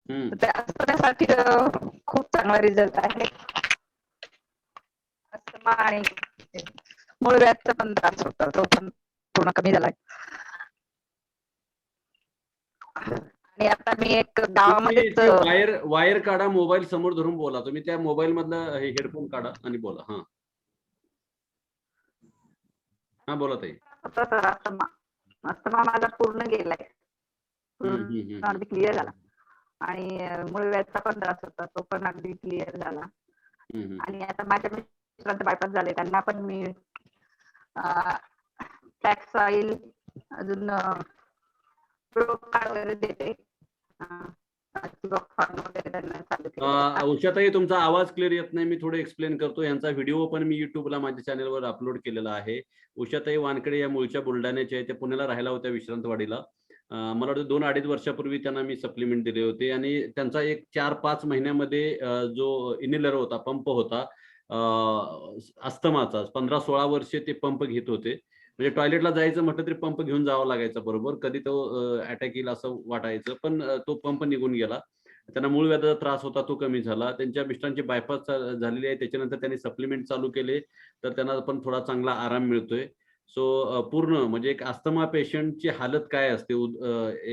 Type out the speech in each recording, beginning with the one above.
हम्म. त्यासाठी खूप चांगला रिझल्ट आहे. अस्थमा आणि मूळव्याधचा पण त्रास होता, तो पण पूर्ण कमी झालाय. आणि आता मी एक तुम्ही गावामध्येच ती वायर काढा, मोबाईल समोर धरून बोला. तुम्ही त्या मोबाईल मधलं हेडफोन काढा आणि बोला. हा हा, बोला ताई. सर अस्थमा माझा पूर्ण गेलाय, पूर्ण हम्म. अगदी क्लिअर झाला. आणि मूळव्याधचा पण त्रास होता, तो पण अगदी क्लिअर झाला. हम्म. आणि आता माझ्या मिस्टरांचा बायपास झाले, त्यांना पण मी टॅक्स ऑइल अजून वगैरे देते. वगैरे त्यांना चालू केले आता. उषाताई, तुमचा आवाज क्लिअर येत नाही. मी थोडं एक्सप्लेन करतो. यांचा व्हिडिओ पण मी युट्यूबला माझ्या चॅनलवर अपलोड केलेला आहे. उषाताई वानकडे या मूळच्या बुलढाण्याच्या आहे. त्या पुण्याला राहायला होत्या विश्रांतवाडीला. मला वाटतं 2-2.5 वर्षापूर्वी त्यांना मी सप्लिमेंट दिले होते आणि त्यांचा एक 4-5 महिन्यामध्ये जो इनहेलर होता, पंप होता अस्थमाचा, 15-16 वर्षे ते पंप घेत होते. म्हणजे टॉयलेटला जायचं म्हटलं तरी पंप घेऊन जावं लागायचं बरोबर. कधी तो अटॅक येईल असं वाटायचं, पण तो पंप निघून गेला. त्यांना मूळ व्याधाचा त्रास होता, तो कमी झाला. त्यांच्या मिस्टरांची बायपास झालेली आहे, त्याच्यानंतर त्यांनी सप्लिमेंट चालू केले, तर त्यांना पण थोडा चांगला आराम मिळतोय. सो पूर्ण म्हणजे एक अस्थमा पेशंटची हालत काय असते,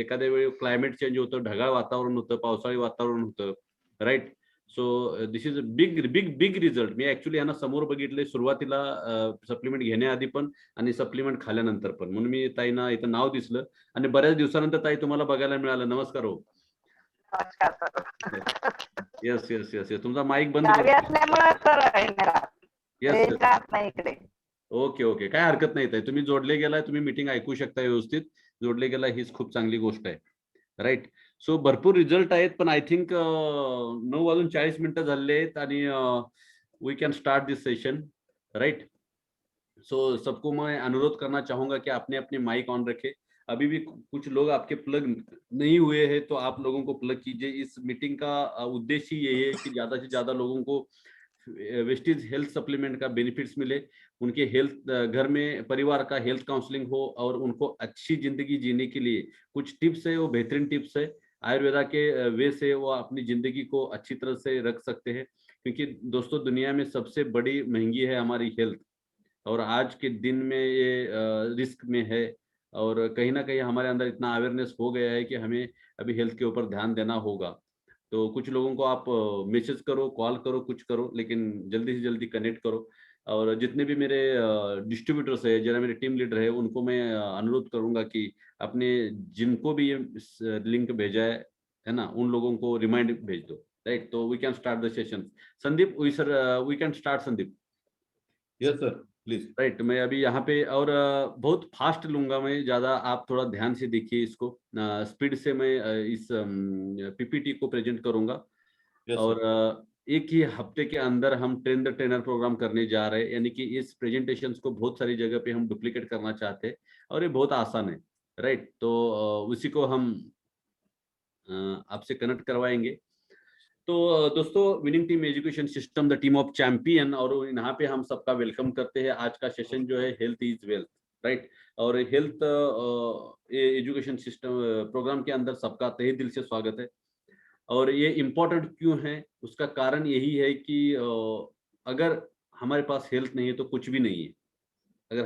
एखाद्या वेळी क्लायमेट चेंज होतं, ढगाळ वातावरण होतं, पावसाळी वातावरण होतं, right. So this is a big big big result. मी ऍक्च्युली यांना समोर बघितले, सुरुवातीला सप्लिमेंट घेण्याआधी पण आणि सप्लिमेंट खाल्यानंतर पण. म्हणून मी ताईंना इथं नाव दिसलं आणि बऱ्याच दिवसानंतर ताई तुम्हाला बघायला मिळालं. नमस्कार हो. Yes yes yes yes. तुमचा माईक बंद गावी करतो. असल्यामुळे तर येस येस. राहत नाही इकडे. ओके ओके, काय हरकत नाही ताई. तुम्ही जोडले गेलाय, तुम्ही मीटिंग ऐकू शकता व्यवस्थित. जोडले गेला, हीच खूप चांगली गोष्ट आहे, राईट. सो भरपूर रिझल्ट आहेत, पण आय थिंक 9:40 झाले आहेत आणि we can start this session, right. So सबको मैं अनुरोध करना चाहूंगा कि आपने अपने माइक ऑन रखे. अभी भी कुछ लोग आपके प्लग नहीं हुए हैं, तो आप लोगों को प्लग कीजिए. इस मीटिंग का उद्देश्य यही है कि ज्यादा से ज्यादा लोगों को वेस्टीज हेल्थ सप्लीमेंट का बेनिफिट्स मिले, उनके हेल्थ घर में परिवार का हेल्थ काउंसलिंग हो और उनको अच्छी जिंदगी जीने के लिए कुछ टिप्स है, वो बेहतरीन टिप्स है. आयुर्वेदा के वे से वो अपनी जिंदगी को अच्छी तरह से रख सकते हैं, क्योंकि दोस्तों दुनिया में सबसे बड़ी महंगी है हमारी हेल्थ, और आज के दिन में ये रिस्क में है. और कहीं ना कहीं हमारे अंदर इतना अवेयरनेस हो गया है कि हमें अभी हेल्थ के ऊपर ध्यान देना होगा. तो कुछ लोगों को आप मैसेज करो, कॉल करो, कुछ करो, लेकिन जल्दी से जल्दी कनेक्ट करो. और जितने भी मेरे डिस्ट्रीब्यूटर्स है, जरा मेरे टीम लीडर है, उनको मैं अनुरोध करूंगा कि अपने जिनको भी ये लिंक भेजा है ना, उन लोगों को रिमाइंड भेज दो, राइट. तो we can start the session. Sandeep, we can start, Sandeep. Yes sir, please. Right. मैं अभी यहाँ पे और बहुत फास्ट लूंगा मैं, ज्यादा आप थोड़ा ध्यान से देखिए इसको. स्पीड से मैं इस पीपीटी को प्रेजेंट करूंगा. यस और सर. एक ही हफ्ते के अंदर हम ट्रेन द ट्रेनर प्रोग्राम करने जा रहे हैं, यानी कि इस प्रेजेंटेशंस को बहुत सारी जगह पे हम डुप्लीकेट करना चाहते हैं, और ये बहुत आसान है, राइट. तो उसी को हम आपसे कनेक्ट करवाएंगे. तो दोस्तों, winning team education system, the team of champion, और यहाँ पे हम सबका वेलकम करते हैं. आज का सेशन जो है हेल्थ इज वेल्थ, राइट. और हेल्थ एजुकेशन सिस्टम प्रोग्राम के अंदर सबका तहे दिल से स्वागत है. और ये इम्पोर्टेंट क्यों है, उसका कारण यही है कि अगर हमारे पास हेल्थ नहीं है तो कुछ भी नहीं है. अगर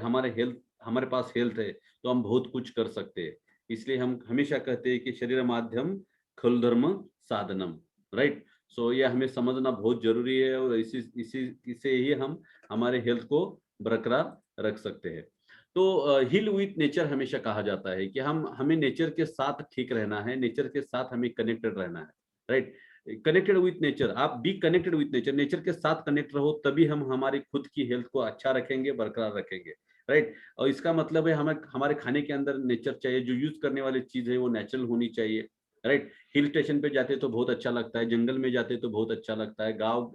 हमारे पास हेल्थ है तो हम बहुत कुछ कर सकते हैं. इसलिए हम हमेशा कहते हैं कि शरीर माध्यम खल धर्म साधनम, राइट. सो ये हमें समझना बहुत जरूरी है, और इसी इसी इसे ही हम हमारे हेल्थ को बरकरार रख सकते हैं. तो हील विथ नेचर हमेशा कहा जाता है कि हमें नेचर के साथ ठीक रहना है, नेचर के साथ हमें कनेक्टेड रहना है, राइट. कनेक्टेड विथ नेचर, आप be connected with nature, nature के साथ कनेक्ट रहो, तभी हम हमारी खुद की हेल्थ को अच्छा रखेंगे, बरकरार रखेंगे, राइट. और इसका मतलब है हमें हमारे खाने के अंदर नेचर चाहिए, जो यूज करने वाली चीज है वो नेचुरल होनी चाहिए, राइट. हिल स्टेशन पे जाते तो बहुत अच्छा लगता है, जंगल में जाते तो बहुत अच्छा लगता है, गांव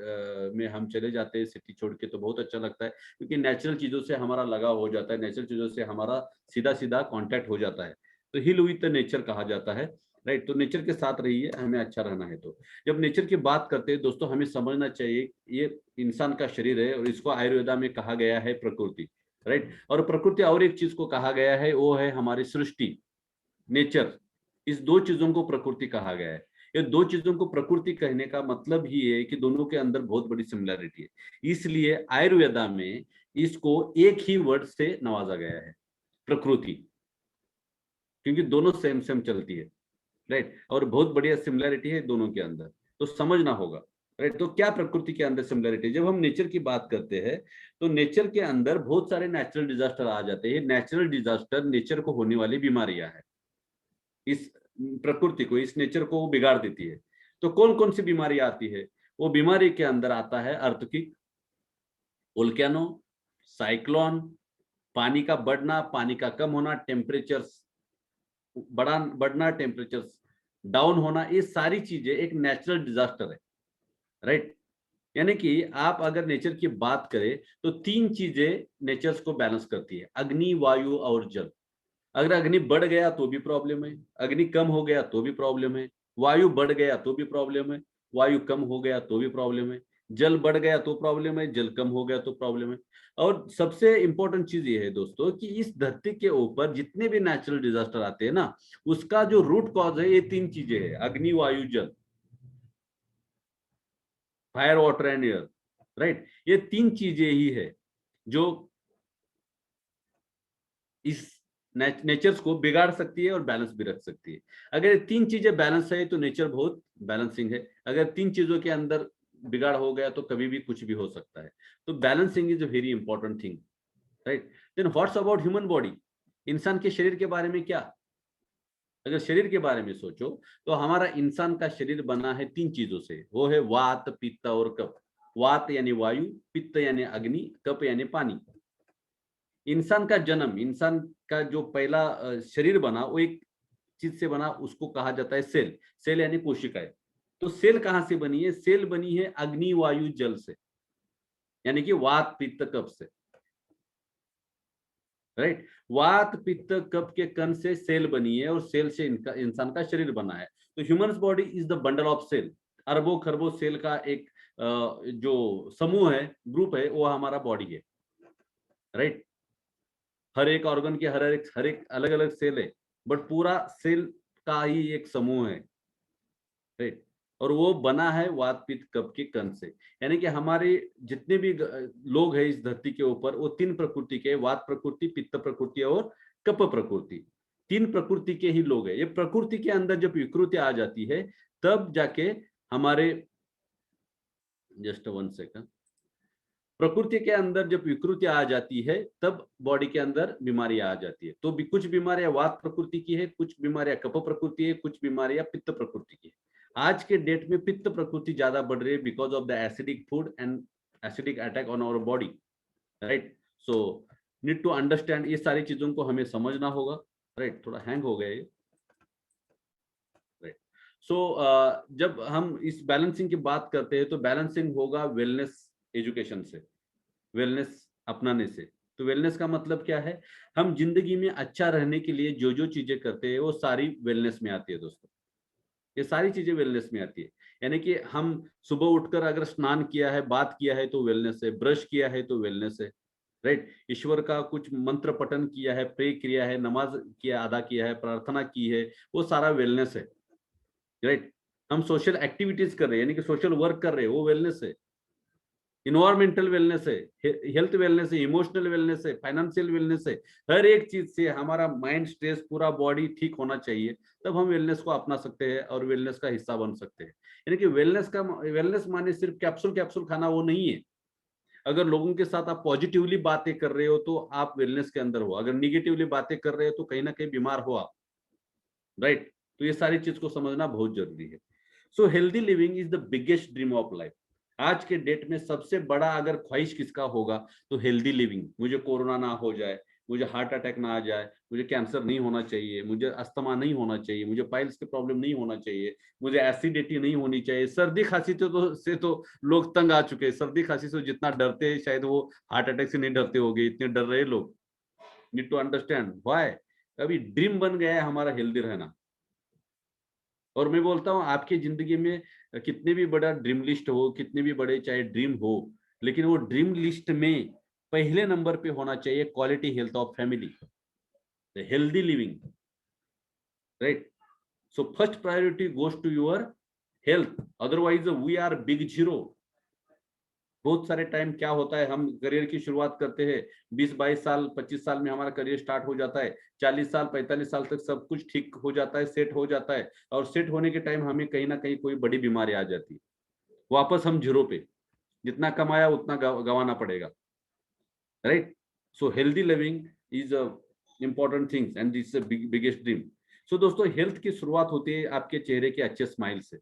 में हम चले जाते हैं सिटी छोड़ के तो बहुत अच्छा लगता है, क्योंकि नेचुरल चीजों से हमारा लगाव हो जाता है, नेचुरल चीजों से हमारा सीधा सीधा कांटेक्ट हो जाता है. तो हिल विद नेचर कहा जाता है, राइट. तो नेचर के साथ रहिए, हमें अच्छा रहना है. तो जब नेचर की बात करते हैं दोस्तों, हमें समझना चाहिए ये इंसान का शरीर है, और इसको आयुर्वेदा में कहा गया है प्रकृति, राइट. और प्रकृति और एक चीज को कहा गया है, वो है हमारी सृष्टि, नेचर. इस दो चीजों को प्रकृति कहा गया है. ये दो चीजों को प्रकृति कहने का मतलब ही है कि दोनों के अंदर बहुत बड़ी सिमिलरिटी है। इसलिए आयुर्वेदा में इसको एक ही वर्ड से नवाजा गया है, प्रकृति, क्योंकि दोनों सेम सेम चलती है, राइट। और बहुत बढ़िया सिमिलरिटी है दोनों के अंदर, तो समझना होगा, राइट। तो क्या प्रकृति के अंदर सिमिलरिटी, जब हम नेचर की बात करते हैं तो नेचर के अंदर बहुत सारे नेचुरल डिजास्टर आ जाते हैं। नेचुरल डिजास्टर नेचर को होने वाली बीमारियां है, इस प्रकृति को, इस नेचर को बिगाड़ देती है। तो कौन कौन सी बीमारी आती है? वो बीमारी के अंदर आता है अर्थक्वेक, वोल्केनो, साइक्लोन, पानी का बढ़ना, पानी का कम होना, टेम्परेचर बढ़ना, टेम्परेचर डाउन होना, ये सारी चीजें एक नेचुरल डिजास्टर है, राइट। यानी कि आप अगर नेचर की बात करें तो तीन चीजें नेचर को बैलेंस करती है, अग्नि, वायु और जल। अगर अग्नि बढ़ गया तो भी प्रॉब्लम है, अग्नि कम हो गया तो भी प्रॉब्लम है, वायु बढ़ गया तो भी प्रॉब्लम है, वायु कम हो गया तो भी प्रॉब्लम है, जल बढ़ गया तो प्रॉब्लम है, जल कम हो गया तो प्रॉब्लम है। और सबसे इंपॉर्टेंट चीज ये है दोस्तों कि इस धरती के ऊपर जितने भी नेचुरल डिजास्टर आते हैं ना, उसका जो रूट कॉज है ये तीन चीजें है, अग्नि, वायु, जल, fire, water and air, right. ये तीन चीजें ही है जो इस नेचर को बिगाड़ सकती है और बैलेंस भी रख सकती है। अगर तीन चीजें बैलेंस है तो नेचर बहुत बैलेंसिंग है। अगर तीन चीजों के अंदर बिगाड़ हो गया तो कभी भी कुछ भी हो सकता है। तो balancing is a very important thing, right. Then what's about human body, इंसान के शरीर के बारे में क्या? अगर शरीर के बारे में सोचो तो हमारा इंसान का शरीर बना है तीन चीजों से, वो है वात, पित्त और कफ। वात यानी वायु, पित्त यानी अग्नि, कफ यानी पानी। इंसान का जन्म, इंसान का जो पहला शरीर बना वो एक चीज से बना, उसको कहा जाता है सेल। सेल यानी कोशिकाएं। तो सेल कहां से बनी है? सेल बनी है अग्नि, वायु, जल से, यानी कि वात, पित्त, कफ से, राइट। वात, पित्त, कफ के कण से सेल बनी है और सेल से इनका इंसान का शरीर बना है। तो human body is the bundle of cell, अरबों खरबों सेल का एक जो समूह है, ग्रुप है, वो हमारा बॉडी है, राइट। हर एक ऑर्गन के हर एक अलग अलग सेल है, बट पूरा सेल का ही एक समूह है, राइट। और वो बना है वात, पित्त, कफ के कण से। यानी कि हमारे जितने भी लोग हैं इस धरती के ऊपर, वो तीन प्रकृति के, वात प्रकृति, पित्त प्रकृति और कफ प्रकृति, तीन प्रकृति के ही लोग हैं। ये प्रकृति के अंदर जब विकृति आ जाती है तब जाके हमारे, जस्ट 1 सेकंड, प्रकृति के अंदर जब विकृति आ जाती है तब बॉडी के अंदर बीमारियां आ जाती है। तो भी कुछ बीमारियां वात प्रकृति की है, कुछ बीमारियां कफ प्रकृति है, कुछ बीमारियां पित्त प्रकृति की है। आज के डेट में पित्त प्रकृति ज्यादा बढ़ रही है because of the acidic food and acidic attack on our body, right. So need to understand, ये सारी चीजों को हमें समझना होगा, राइट। थोड़ा हैंग हो गया ये, राइट। सो जब हम इस बैलेंसिंग की बात करते हैं तो बैलेंसिंग होगा वेलनेस एजुकेशन से, वेलनेस अपनाने से। तो वेलनेस का मतलब क्या है? हम जिंदगी में अच्छा रहने के लिए जो जो चीजें करते हैं वो सारी वेलनेस में आती है दोस्तों। ये सारी चीजें वेलनेस में आती है। यानी कि हम सुबह उठकर अगर स्नान किया है, बात किया है तो वेलनेस है, ब्रश किया है तो वेलनेस है, राइट। ईश्वर का कुछ मंत्र पठन किया है, प्रे किया है, नमाज किया, अदा किया है, प्रार्थना की है, वो सारा वेलनेस है, राइट। हम सोशल एक्टिविटीज कर रहे हैं, यानी कि सोशल वर्क कर रहे हैं, वो वेलनेस है। इन्वायरमेंटल वेलनेस है, हेल्थ वेलनेस है, इमोशनल वेलनेस है, फाइनेंशियल वेलनेस है। हर एक चीज से हमारा माइंड, स्ट्रेस, पूरा बॉडी ठीक होना चाहिए, तब हम वेलनेस को अपना सकते हैं और वेलनेस का हिस्सा बन सकते हैं। यानी कि वेलनेस माने सिर्फ कैप्सूल कैप्सूल खाना वो नहीं है। अगर लोगों के साथ आप पॉजिटिवली बातें कर रहे हो तो आप वेलनेस के अंदर हो, अगर निगेटिवली बातें कर रहे हो तो कहीं ना कहीं बीमार हो आप, राइट। तो ये सारी चीज को समझना बहुत जरूरी है। सो healthy living is the biggest dream of life. आज के डेट में सबसे बड़ा अगर ख्वाहिश किसका होगा तो हेल्दी लिविंग। मुझे कोरोना ना हो जाए, मुझे हार्ट अटैक ना आ जाए, मुझे कैंसर नहीं होना चाहिए, मुझे अस्थमा नहीं होना चाहिए, मुझे पाइल्स के प्रॉब्लम नहीं होना चाहिए, मुझे एसिडिटी नहीं होनी चाहिए। सर्दी खांसी से तो लोग तंग आ चुके हैं। सर्दी खांसी से जितना डरते हैं शायद वो हार्ट अटैक से नहीं डरते होंगे, इतने डर रहे लोग। Need to understand why. अभी ड्रीम बन गया है हमारा हेल्दी रहना। और मैं बोलता हूँ आपकी जिंदगी में कितने भी बड़ा ड्रीम लिस्ट हो, कितने भी बड़े चाहे ड्रीम हो, लेकिन वो ड्रीम लिस्ट में पहले नंबर पे होना चाहिए quality health of family, healthy living, right. So first priority goes to your health, otherwise we are big zero. बहुत सारे टाइम क्या होता है, हम करियर की शुरुआत करते हैं 20-22 साल 25 साल में हमारा करियर स्टार्ट हो जाता है, 40 साल 45 साल तक सब कुछ ठीक हो जाता है, सेट हो जाता है, और सेट होने के टाइम हमें कहीं ना कहीं कोई बड़ी बीमारी आ जाती है, वापस हम जीरो पे, जितना कमाया उतना गंवाना पड़ेगा, right. So healthy living is a important things and this is biggest dream. So दोस्तों, हेल्थ की शुरुआत होती है आपके चेहरे के अच्छे स्माइल से।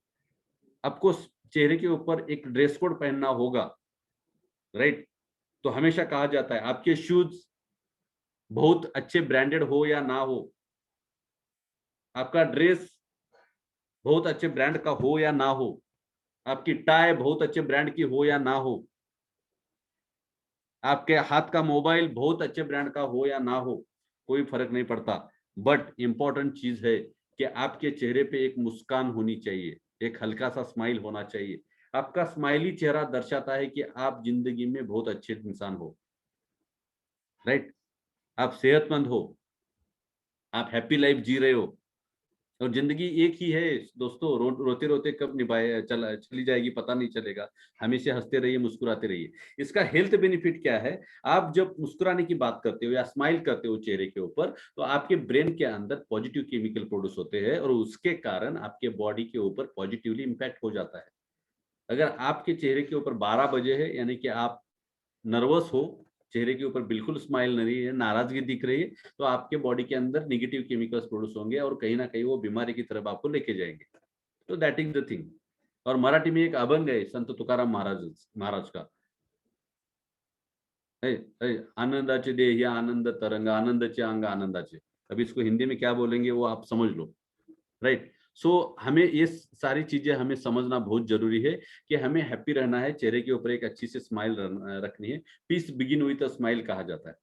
आपको चेहरे के ऊपर एक ड्रेस कोड पहनना होगा, राइट। तो हमेशा कहा जाता है आपके शूज बहुत अच्छे ब्रांडेड हो या ना हो, आपका ड्रेस बहुत अच्छे ब्रांड का हो या ना हो, आपकी टाई बहुत अच्छे ब्रांड की हो या ना हो, आपके हाथ का मोबाइल बहुत अच्छे ब्रांड का हो या ना हो, कोई फर्क नहीं पड़ता। बट इंपॉर्टेंट चीज है कि आपके चेहरे पे एक मुस्कान होनी चाहिए, एक हल्का सा स्माइल होना चाहिए। आपका स्माइली चेहरा दर्शाता है कि आप जिंदगी में बहुत अच्छे इंसान हो, राइट। आप सेहतमंद हो, आप हैप्पी लाइफ जी रहे हो, और जिंदगी एक ही है दोस्तों, रोते रोते कब निभाए चली जाएगी पता नहीं चलेगा। हमेशा हंसते रहिए, मुस्कुराते रहिए। इसका हेल्थ बेनिफिट क्या है, आप जब मुस्कुराने की बात करते हो या स्माइल करते हो चेहरे के ऊपर, तो आपके ब्रेन के अंदर पॉजिटिव केमिकल प्रोड्यूस होते हैं, और उसके कारण आपके बॉडी के ऊपर पॉजिटिवली इम्पैक्ट हो जाता है। अगर आपके चेहरे के ऊपर 12 बजे है, यानी कि आप नर्वस हो, चेहरे के ऊपर बिल्कुल स्माइल नहीं है, नाराजगी दिख रही है, तो आपके बॉडी के अंदर नेगेटिव केमिकल्स प्रोड्यूस होंगे, और कहीं ना कहीं वो बीमारी की तरफ आपको लेके जाएंगे। तो दैट इज द थिंग। और मराठी में एक अभंग है संत तुकाराम महाराज का, है, है, आनंदाचे देह आनंद तरंग, आनंदाचे अंग आनंदाचे। अब इसको हिंदी में क्या बोलेंगे वो आप समझ लो, राइट। सो हमें ये सारी चीजें हमें समझना बहुत जरूरी है कि हमें हैप्पी रहना है, चेहरे के ऊपर एक अच्छी सी स्माइल रखनी है। Peace begin with a smile कहा जाता है,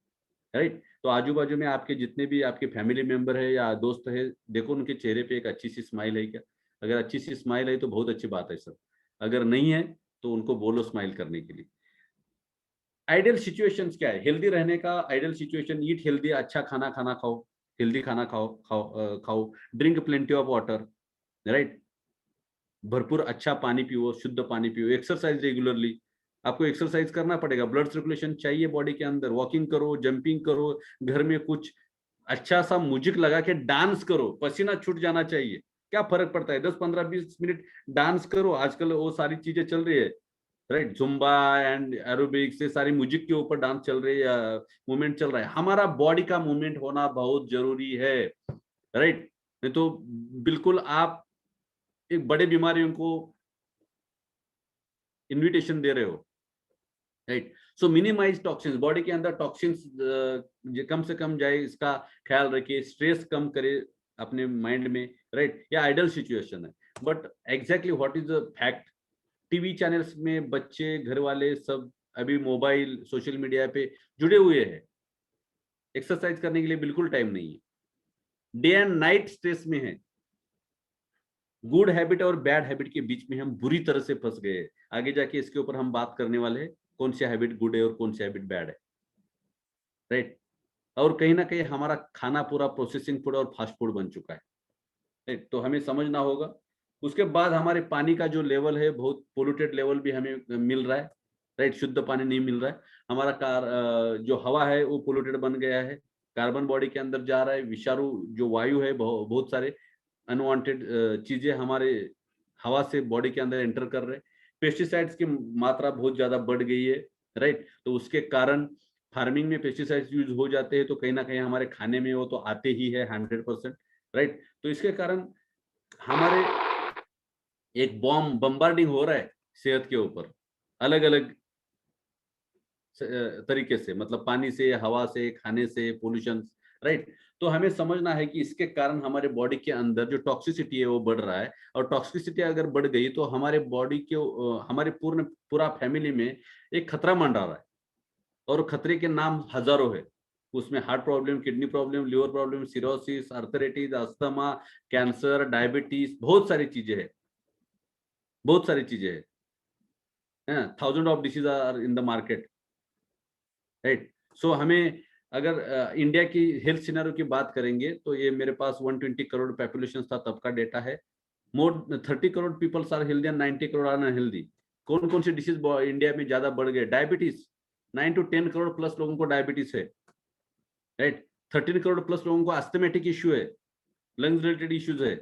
राइट। तो आजू बाजू में आपके जितने भी आपके फैमिली मेंबर है या दोस्त है, देखो उनके चेहरे पे एक अच्छी सी स्माइल है क्या? अगर अच्छी सी स्माइल है तो बहुत अच्छी बात है सर, अगर नहीं है तो उनको बोलो स्माइल करने के लिए। आइडियल सिचुएशंस क्या है हेल्दी रहने का? आइडियल सिचुएशन, ईट हेल्दी, अच्छा खाना खाना खाओ, हेल्दी खाना खाओ, drink plenty of water, right. भरपूर अच्छा पानी पियो, शुद्ध पानी पियो, एक्सरसाइज रेगुलरली। आपको एक्सरसाइज करना पड़ेगा, ब्लड सर्कुलेशन चाहिए बॉडी के अंदर, वॉकिंग करो, जंपिंग करो, घर में कुछ अच्छा सा म्यूजिक लगा के डांस करो, पसीना छूट जाना चाहिए। क्या फर्क पड़ता है, 10-15-20 मिनट डांस करो, आजकल वो सारी चीजें चल रही है, राइट। जुम्बा एंड एरोबिक्स, ये सारी म्यूजिक के ऊपर डांस चल रही है, मूवमेंट चल रहा है। हमारा बॉडी का मूवमेंट होना बहुत जरूरी है, राइट। नहीं तो बिल्कुल आप एक बड़े बीमारियों को इन्विटेशन दे रहे हो, राइट। सो मिनिमाइज टॉक्सिन्स, बॉडी के अंदर टॉक्सिन्स कम से कम जाए, इसका ख्याल रखिए। स्ट्रेस कम करे अपने माइंड में, राइट। या आइडल सिचुएशन है, but exactly what is the fact, TV channels में बच्चे घर वाले सब अभी मोबाइल सोशल मीडिया पे जुड़े हुए हैं, एक्सरसाइज करने के लिए बिल्कुल टाइम नहीं है, डे एंड नाइट स्ट्रेस में है। गुड हैबिट और बैड हैबिट के बीच में हम बुरी तरह से फंस गए हैं। आगे जाके इसके ऊपर हम बात करने वाले हैं, कौन सी हैबिट गुड है और कौन सी हैबिट बैड है, राइट। और कहीं ना कहीं हमारा खाना पूरा प्रोसेसिंग फूड और फास्ट फूड बन चुका है, राइट। तो हमें समझना होगा। उसके बाद हमारे पानी का जो लेवल है, बहुत पोल्यूटेड लेवल भी हमें मिल रहा है, राइट। शुद्ध पानी नहीं मिल रहा है। हमारा जो हवा है वो पोल्यूटेड बन गया है, कार्बन बॉडी के अंदर जा रहा है, विषाणु जो वायु है, बहुत सारे अनवांटेड चीजें हमारे हवा से बॉडी के अंदर एंटर कर रहे हैं। पेस्टिसाइड्स की मात्रा बहुत ज्यादा बढ़ गई है, राइट। तो उसके कारण फार्मिंग में पेस्टिसाइड्स यूज हो जाते हैं, तो कहीं ना कहीं हमारे खाने में वो तो आते ही है 100%, राइट। तो इसके कारण हमारे एक बॉम्ब बम्बार्डिंग हो रहा है सेहत के ऊपर, अलग अलग तरीके से, मतलब पानी से, हवा से, खाने से, पोल्यूशन, राइट। तो हमें समझना है कि इसके कारण हमारे बॉडी के अंदर जो टॉक्सिसिटी है वो बढ़ रहा है, और टॉक्सिसिटी अगर बढ़ गई तो हमारे बॉडी के हमारे पूरा फैमिली में एक खतरा मंडरा रहा है, और खतरे के नाम हजारों है। उसमें heart problem, kidney problem, liver problem, cirrhosis, arthritis, asthma, cancer, diabetes, बहुत सारी चीजें है, बहुत सारी चीजें है, thousand of disease are in the market, right. So हमें अगर इंडिया की हेल्थ सिनेरियो की बात करेंगे, तो ये मेरे पास 120 करोड़ पॉपुलेशन था तब का डेटा है, more 30 crore peoples are healthy and 90 crore are unhealthy. कौन कौन सी डिसीज इंडिया में ज्यादा बढ़ गए? डायबिटीज, 9 to 10 करोड़ प्लस लोगों को डायबिटीज है, राइट। 13 करोड़ प्लस लोगों को अस्थमेटिक इश्यू है, लंग्स रिलेटेड इश्यूज है।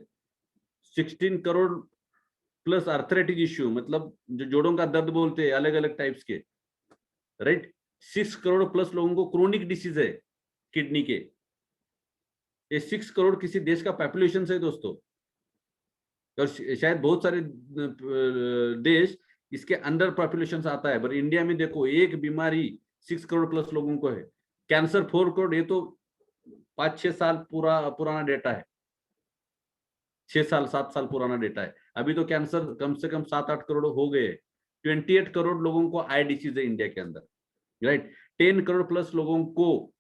16 करोड़ प्लस आर्थराइटिस इश्यू, मतलब जो जोड़ों का दर्द बोलते हैं अलग अलग टाइप्स के, राइट। 6 करोड़ प्लस लोगों को क्रोनिक डिसीज है किडनी के। ये 6 करोड़ किसी देश का पॉपुलेशन है दोस्तों, और शायद बहुत सारे देश इसके अंडर पॉपुलेशन आता है, पर इंडिया में देखो एक बीमारी 6 करोड़ प्लस लोगों को है। कैंसर 4 करोड़, ये तो 5-6 साल पुराना डेटा है, 6 साल 7 साल पुराना डेटा है। अभी तो कैंसर कम से कम 7-8 करोड़ हो गए। 28 करोड़ लोगों को आई डिसीज है इंडिया के अंदर, राइट। 10 करोड़ प्लस लोगों को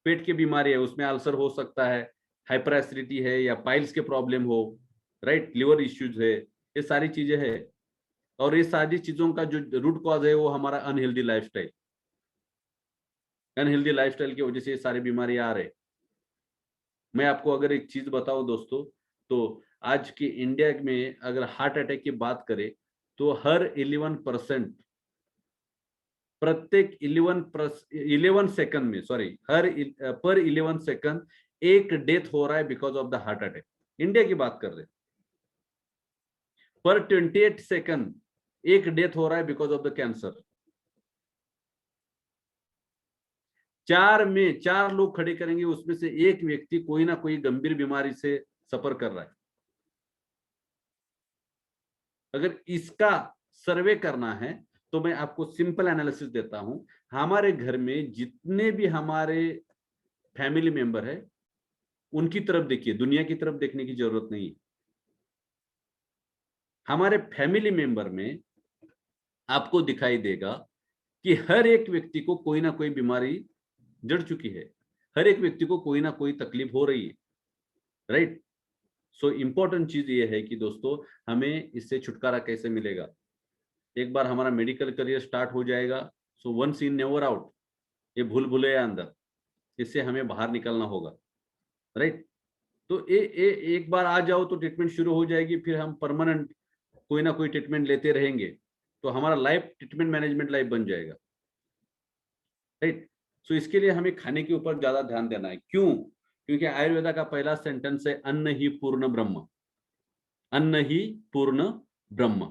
पेट की बीमारी है, उसमें अल्सर हो सकता है, हाइपर एसिडिटी है, या पाइल्स के प्रॉब्लम हो, राइट, लिवर इश्यूज है, ये सारी चीजें है। और ये सारी चीजों का जो रूट कॉज है वो हमारा अनहेल्दी लाइफस्टाइल, अनहेल्दी लाइफस्टाइल की वजह से ये सारी बीमारी आ रहे। मैं आपको अगर एक चीज बताऊं दोस्तों, तो आज के इंडिया में अगर हार्ट अटैक की बात करें तो हर 11% प्रत्येक 11 सेकंड में, सॉरी, पर 11 सेकंड एक डेथ हो रहा है because of the heart attack. India की बात कर रहे हैं, पर 28 सेकंड एक डेथ हो रहा है बिकॉज ऑफ द कैंसर। 4 में 4 लोग खड़े करेंगे, उसमें से एक व्यक्ति कोई ना कोई गंभीर बीमारी से सफर कर रहा है। अगर इसका सर्वे करना है तो मैं आपको सिंपल एनालिसिस देता हूं। हमारे घर में जितने भी हमारे फैमिली मेंबर है उनकी तरफ देखिए, दुनिया की तरफ देखने की जरूरत नहीं। हमारे फैमिली मेंबर में आपको दिखाई देगा कि हर एक व्यक्ति को कोई ना कोई बीमारी जड़ चुकी है, हर एक व्यक्ति को कोई ना कोई तकलीफ हो रही है, राइट। सो इंपॉर्टेंट चीज ये है कि दोस्तों हमें इससे छुटकारा कैसे मिलेगा। एक बार हमारा मेडिकल करियर स्टार्ट हो जाएगा, so once in never out, ये भूल भुलैया अंदर, इससे हमें बाहर निकलना होगा, राइट। तो एक बार आ जाओ तो ट्रीटमेंट शुरू हो जाएगी, फिर हम परमानेंट कोई ना कोई ट्रीटमेंट लेते रहेंगे, तो हमारा लाइफ ट्रीटमेंट मैनेजमेंट लाइफ बन जाएगा, राइट। सो इसके लिए हमें खाने के ऊपर ज्यादा ध्यान देना है। क्यों? क्योंकि आयुर्वेदा का पहला सेंटेंस है अन्न ही पूर्ण ब्रह्म, अन्न ही पूर्ण ब्रह्म।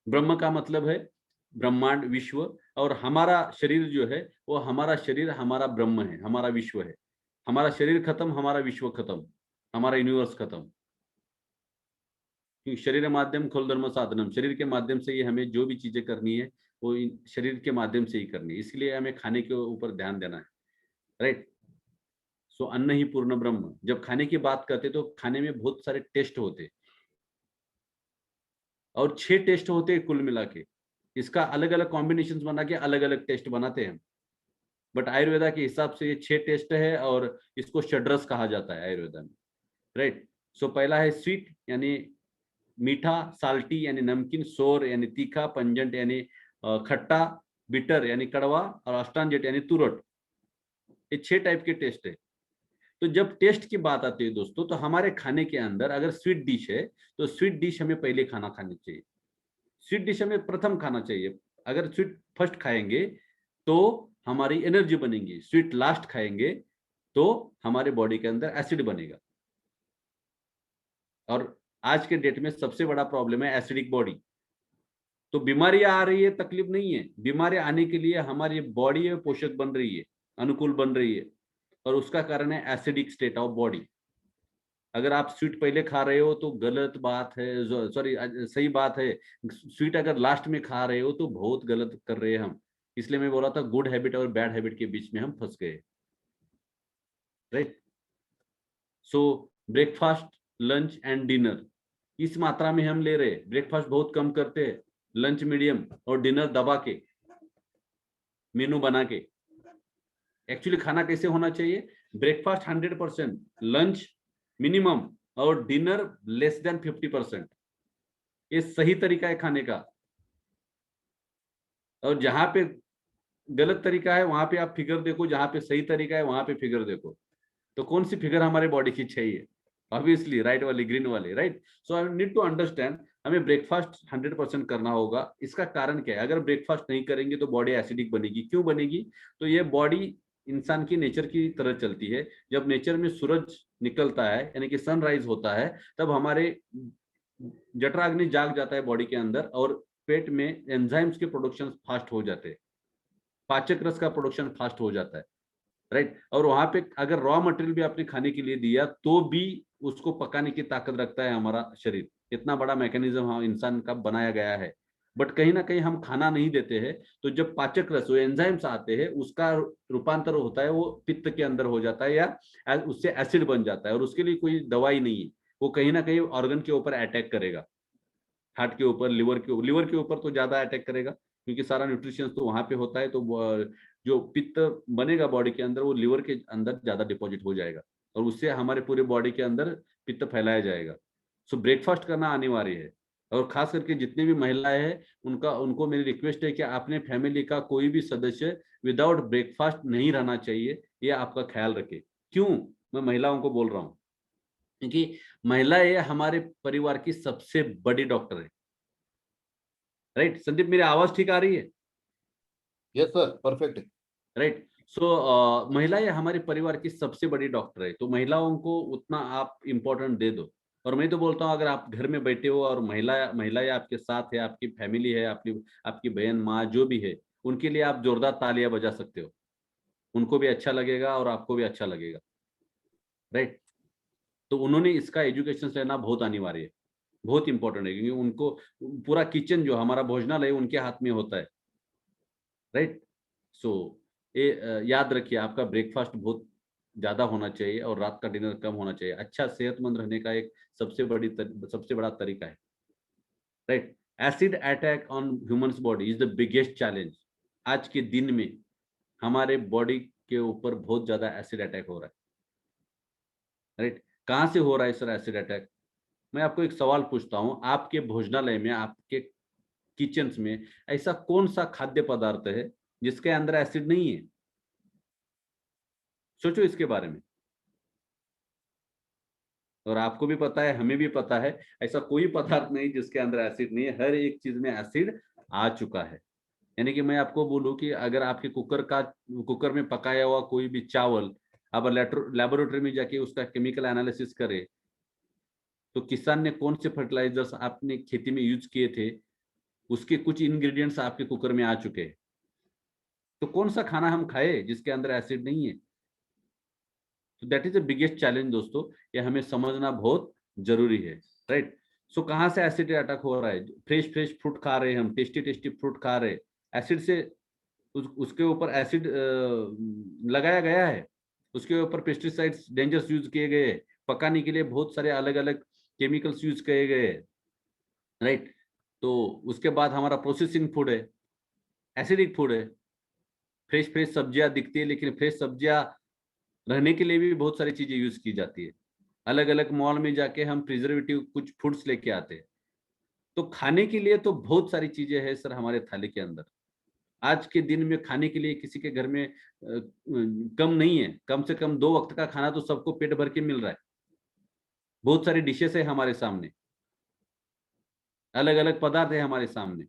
ब्रह्म का मतलब है ब्रह्मांड, विश्व, और हमारा शरीर जो है वो हमारा शरीर हमारा ब्रह्म है, हमारा विश्व है। हमारा शरीर खत्म, हमारा विश्व खत्म, हमारा यूनिवर्स खत्म। क्योंकि शरीर माध्यम खोल धर्म साधनम, शरीर के माध्यम से ही हमें जो भी चीजें करनी है वो शरीर के माध्यम से ही करनी है। इसलिए हमें खाने के ऊपर ध्यान देना है, राइट। सो अन्न ही पूर्ण ब्रह्म। जब खाने की बात करते तो खाने में बहुत सारे टेस्ट होते, और 6 टेस्ट होते हैं कुल मिला के। इसका अलग अलग कॉम्बिनेशन बना के अलग अलग टेस्ट बनाते हैं, बट आयुर्वेदा के हिसाब से ये 6 टेस्ट है, और इसको षड्रस कहा जाता है आयुर्वेदा में, राइट। सो पहला है स्वीट यानी मीठा, साल्टी यानी नमकीन, सोर यानी तीखा, पंजेंट यानी खट्टा, बिटर यानी कड़वा, और अस्टांजेट यानी तुरट। ये 6 टाइप के टेस्ट है। तो जब टेस्ट की बात आती है दोस्तों, तो हमारे खाने के अंदर अगर स्वीट डिश है तो स्वीट डिश हमें पहले खाना खानी चाहिए, स्वीट डिश हमें प्रथम खाना चाहिए। अगर स्वीट फर्स्ट खाएंगे तो हमारी एनर्जी बनेगी, स्वीट लास्ट खाएंगे तो हमारे बॉडी के अंदर एसिड बनेगा। और आज के डेट में सबसे बड़ा प्रॉब्लम है एसिडिक बॉडी। तो बीमारियां आ रही है, तकलीफ नहीं है, बीमारियां आने के लिए हमारी बॉडी है पोषक बन रही है, अनुकूल बन रही है, और उसका कारण है एसिडिक स्टेट ऑफ बॉडी। अगर आप स्वीट पहले खा रहे हो तो गलत बात है, सॉरी सही बात है। स्वीट अगर लास्ट में खा रहे हो तो बहुत गलत कर रहे हैं हम। इसलिए मैं बोला था गुड हैबिट और बैड हैबिट के बीच में हम फंस गए, right. So breakfast, lunch and dinner इस मात्रा में हम ले रहे हैं। ब्रेकफास्ट बहुत कम करते हैं, लंच मीडियम, और डिनर दबा के मेनू बना के। एक्चुअली खाना कैसे होना चाहिए? ब्रेकफास्ट 100%, लंच मिनिमम, और डिनर लेस देन 50%। ये सही तरीका है खाने का। और जहां पे गलत तरीका है वहां पे आप फिगर देखो, जहां पे सही तरीका है वहां पे फिगर देखो। तो कौन सी फिगर हमारे बॉडी की चाहिए? ऑब्वियसली राइट वाली, ग्रीन वाली, right. So I need to understand, हमें ब्रेकफास्ट 100% करना होगा। इसका कारण क्या है? अगर ब्रेकफास्ट नहीं करेंगे तो बॉडी एसिडिक बनेगी। क्यों बनेगी? तो ये बॉडी इंसान की नेचर की तरह चलती है। जब नेचर में सूरज निकलता है यानी कि सनराइज होता है, तब हमारे जठराग्नि जाग जाता है बॉडी के अंदर, और पेट में एंजाइम्स के प्रोडक्शन फास्ट हो जाते हैं, पाचक रस का प्रोडक्शन फास्ट हो जाता है, राइट। और वहां पे अगर रॉ मटेरियल भी आपने खाने के लिए दिया तो भी उसको पकाने की ताकत रखता है हमारा शरीर। इतना बड़ा मैकेनिज्म हम इंसान का बनाया गया है। बट कहीं ना कहीं हम खाना नहीं देते हैं, तो जब पाचक रस, वो एंजाइम्स आते हैं, उसका रूपांतर होता है, वो पित्त के अंदर हो जाता है या उससे एसिड बन जाता है, और उसके लिए कोई दवाई नहीं है। वो कहीं ना कहीं ऑर्गन के ऊपर अटैक करेगा, हार्ट के ऊपर, लिवर के ऊपर तो ज्यादा अटैक करेगा, क्योंकि सारा न्यूट्रिशन तो वहां पे होता है। तो जो पित्त बनेगा बॉडी के अंदर, वो लिवर के अंदर ज्यादा डिपॉजिट हो जाएगा, और उससे हमारे पूरे बॉडी के अंदर पित्त फैलाया जाएगा। सो ब्रेकफास्ट करना अनिवार्य है। और खास करके जितनी भी महिलाएं हैं, उनको मेरी रिक्वेस्ट है कि अपने फैमिली का कोई भी सदस्य विदाउट ब्रेकफास्ट नहीं रहना चाहिए, ये आपका ख्याल रखे। क्यों मैं महिलाओं को बोल रहा हूँ? क्योंकि महिलाएं हमारे परिवार की सबसे बड़ी डॉक्टर है, राइट। संदीप, मेरी आवाज ठीक आ रही है? Yes, sir. Perfect. राइट। सो महिलाएं हमारे परिवार की सबसे बड़ी डॉक्टर है, तो महिलाओं को उतना आप इम्पोर्टेंट दे दो। और मैं तो बोलता हूँ, अगर आप घर में बैठे हो और महिलाएं आपके साथ है, आपकी फैमिली है, आपकी आपकी बहन, माँ, जो भी है, उनके लिए आप जोरदार तालियां बजा सकते हो। उनको भी अच्छा लगेगा और आपको भी अच्छा लगेगा, राइट। तो उन्होंने इसका एजुकेशन लेना बहुत अनिवार्य है, बहुत इंपॉर्टेंट है, क्योंकि उनको पूरा किचन जो हमारा भोजनालय उनके हाथ में होता है, राइट। सो ये याद रखिए, आपका ब्रेकफास्ट बहुत ज्यादा होना चाहिए और रात का डिनर कम होना चाहिए। अच्छा सेहतमंद रहने का एक सबसे बड़ा तरीका है, right. Acid attack on humans body is the biggest challenge. आज के दिन में हमारे बॉडी के ऊपर बहुत ज्यादा एसिड अटैक हो रहा है, राइट। कहाँ से हो रहा है सर एसिड अटैक? मैं आपको एक सवाल पूछता हूँ, आपके भोजनालय में, आपके किचन्स में ऐसा कौन सा खाद्य पदार्थ है जिसके अंदर एसिड नहीं है? सोचो इसके बारे में। और आपको भी पता है, हमें भी पता है, ऐसा कोई पदार्थ नहीं जिसके अंदर एसिड नहीं है। हर एक चीज में एसिड आ चुका है। यानी कि मैं आपको बोलूं कि अगर आपके कुकर में पकाया हुआ कोई भी चावल अब लेबोरेटरी में जाके उसका केमिकल एनालिसिस करे, तो किसान ने कौन से फर्टिलाइजर्स आपने खेती में यूज किए थे, उसके कुछ इंग्रेडिएंट्स आपके कुकर में आ चुके हैं। तो कौन सा खाना हम खाए जिसके अंदर एसिड नहीं है? तो that is the biggest challenge दोस्तों, ये हमें समझना बहुत जरूरी है, राइट। सो कहाँ से एसिड अटैक हो रहा है? फ्रेश फ्रेश फ्रूट खा रहे हैं हम, टेस्टी टेस्टी फ्रूट खा रहे हैं, एसिड से उसके ऊपर एसिड लगाया गया है, उसके ऊपर पेस्टिसाइड्स डेंजर्स यूज किए गए हैं, पकाने के लिए बहुत सारे अलग अलग केमिकल्स यूज किए गए हैं, राइट। तो उसके बाद हमारा प्रोसेसिंग फूड है, एसिडिक फूड है। फ्रेश फ्रेश सब्जियां दिखती है, लेकिन फ्रेश सब्जियां रहने के लिए भी बहुत सारी चीजें यूज की जाती है। अलग अलग मॉल में जाके हम प्रिजर्वेटिव कुछ फूड्स लेके आते हैं। तो खाने के लिए तो बहुत सारी चीजें हैं सर हमारे थाली के अंदर। आज के दिन में खाने के लिए किसी के घर में कम नहीं है, कम से कम 2 वक्त का खाना तो सबको पेट भर के मिल रहा है। बहुत सारी डिशेस है हमारे सामने, अलग अलग पदार्थ है हमारे सामने।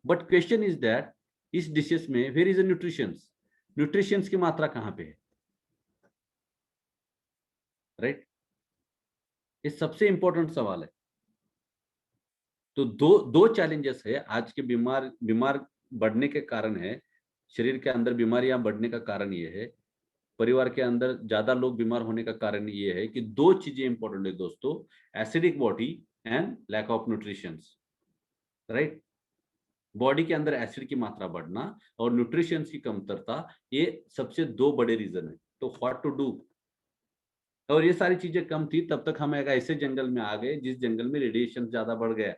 बट क्वेश्चन इज दैट इस डिशेस में where is a nutritions, nutritions की मात्रा कहाँ पे है, राइट। ये सबसे इंपॉर्टेंट सवाल है। तो दो दो चैलेंजेस है आज के बीमार बीमार बढ़ने के कारण है, शरीर के अंदर बीमारियां बढ़ने का कारण ये है, परिवार के अंदर ज्यादा लोग बीमार होने का कारण ये है कि दो चीजें इंपॉर्टेंट है दोस्तों, acidic body and lack of nutritions, right. Body के अंदर एसिड की मात्रा बढ़ना और न्यूट्रिशंस की कमतरता, ये सबसे दो बड़े रीजन है। तो व्हाट टू डू? और ये सारी चीजें कम थी तब तक हम एक ऐसे जंगल में आ गए जिस जंगल में रेडिएशन ज्यादा बढ़ गया,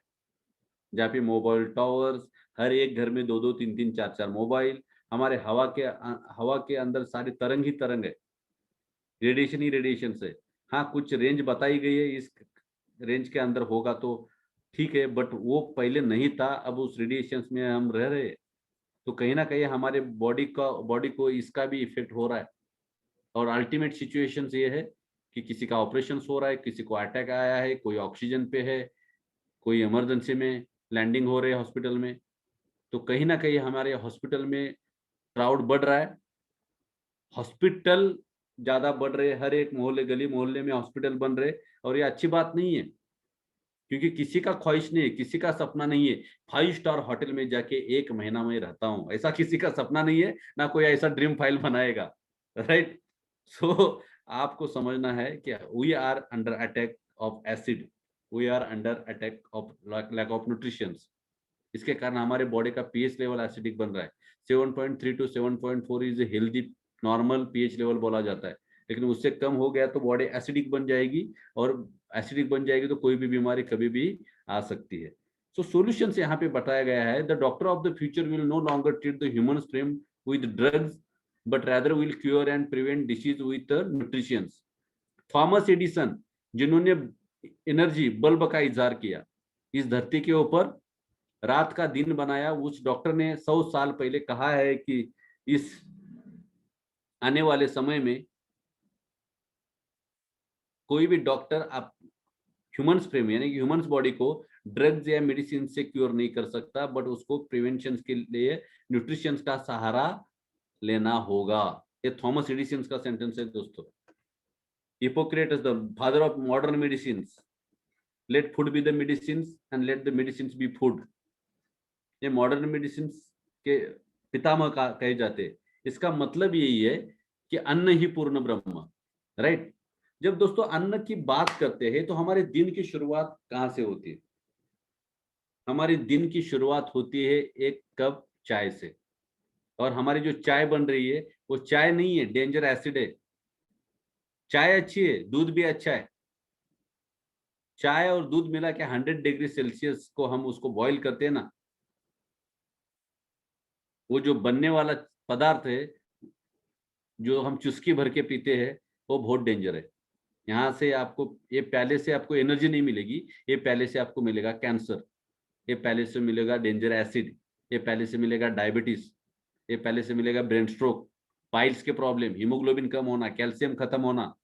जहाँ पे मोबाइल टावर्स, हर एक घर में 2-2 3-3 4-4 मोबाइल, हमारे हवा के अंदर सारी तरंग ही तरंग है, रेडिएशन ही रेडिएशन से। हाँ, कुछ रेंज बताई गई है, इस रेंज के अंदर होगा तो ठीक है, बट वो पहले नहीं था, अब उस रेडिएशन में हम रह रहे हैं। तो कहीं ना कहीं हमारे बॉडी को इसका भी इफेक्ट हो रहा है। और अल्टीमेट सिचुएशन ये है कि किसी का ऑपरेशन हो रहा है, किसी को अटैक आया है, कोई ऑक्सीजन पे है, कोई इमरजेंसी में लैंडिंग हो रही है हॉस्पिटल में, तो कहीं ना कहीं हमारे हॉस्पिटल में क्राउड बढ़ रहा है, हॉस्पिटल ज्यादा बढ़ रहे, हर एक मोहल्ले गली मोहल्ले में हॉस्पिटल बन रहे, और ये अच्छी बात नहीं है, क्योंकि किसी का ख्वाहिश नहीं है, किसी का सपना नहीं है 5 स्टार होटल में जाके 1 महीना में रहता हूं, ऐसा किसी का सपना नहीं है, ना कोई ऐसा ड्रीम फाइल बनाएगा, राइट। सो आपको समझना है कि we are under attack of acid, we are under attack of lack of nutrition. इसके कारण हमारे बॉडी का पीएच लेवल एसिडिक बन रहा है। 7.3 to 7.4 is healthy normal pH level बोला जाता है, लेकिन उससे कम हो गया तो बॉडी एसिडिक बन जाएगी, और एसिडिक बन जाएगी तो कोई भी बीमारी कभी भी आ सकती है। सो सॉल्यूशंस यहाँ पे बताया गया है, the doctor of the future will no longer treat the human frame with drugs, but rather will cure and prevent disease with nutrition. Thomas Edison, जिन्होंने एनर्जी बल्ब का इजहार किया, इस धरती के ऊपर रात का दिन बनाया, उस डॉक्टर ने 100 साल पहले कहा है कि इस आने वाले समय में कोई भी डॉक्टर आप ह्यूमंस फ्रेम यानी कि ह्यूमंस बॉडी को ड्रग्स या मेडिसिन से क्योर नहीं कर सकता, बट उसको प्रिवेंशन के लिए न्यूट्रिशन का सहारा लेना होगा। ये थॉमस एडिसन का सेंटेंस है दोस्तों। Hippocrates, the father of modern medicine, let food be the medicine and let the medicine be food. ये मॉडर्न मेडिसिन के पितामह कहे जाते हैं। इसका मतलब यही है कि अन्न ही पूर्ण ब्रह्म, राइट। जब दोस्तों अन्न की बात करते हैं तो हमारे दिन की शुरुआत कहाँ से होती है? हमारी दिन की शुरुआत होती है एक कप चाय से, और हमारी जो चाय बन रही है वो चाय नहीं है, डेंजर एसिड है। चाय अच्छी है, दूध भी अच्छा है। चाय और दूध मिला के 100 डिग्री सेल्सियस को हम उसको बॉईल करते हैं ना, वो जो बनने वाला पदार्थ है जो हम चुस्की भर के पीते हैं वो बहुत डेंजर है। यहाँ से आपको ये प्याले से आपको एनर्जी नहीं मिलेगी, ये प्याले से आपको मिलेगा कैंसर, ये प्याले से मिलेगा डेंजर एसिड, ये प्याले से मिलेगा डायबिटीज, ये प्याले से मिलेगा ब्रेन स्ट्रोक, पाइल्स के प्रॉब्लम, हीमोग्लोबिन कम होना, कैल्शियम खत्म होना,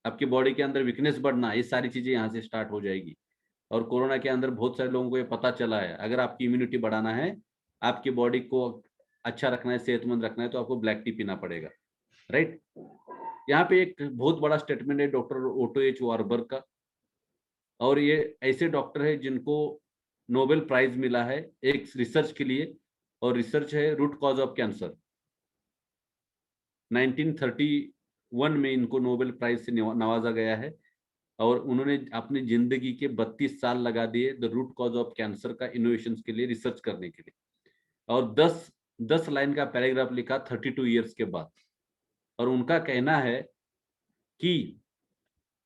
आपकी बॉडी के अंदर वीकनेस बढ़ना, ये सारी चीजें यहाँ से स्टार्ट हो जाएगी। और कोरोना के अंदर बहुत सारे लोगों को ये पता चला है, अगर आपकी इम्यूनिटी बढ़ाना है, आपकी बॉडी को अच्छा रखना है, सेहतमंद रखना है, तो आपको ब्लैक टी पीना पड़ेगा, राइट। यहाँ पे एक बहुत बड़ा स्टेटमेंट है डॉक्टर ओटो एच वार्बर्ग का, और ये ऐसे डॉक्टर है जिनको नोबेल प्राइज मिला है एक रिसर्च के लिए, और रिसर्च है रूट कॉज ऑफ कैंसर। 1931 में इनको नोबेल प्राइज से नवाजा गया है, और उन्होंने अपनी जिंदगी के 32 साल लगा दिए the root cause of cancer का इनोवेशन के लिए, रिसर्च करने के लिए, और 10 लाइन का पैराग्राफ लिखा 32 ईयर्स के बाद। और उनका कहना है कि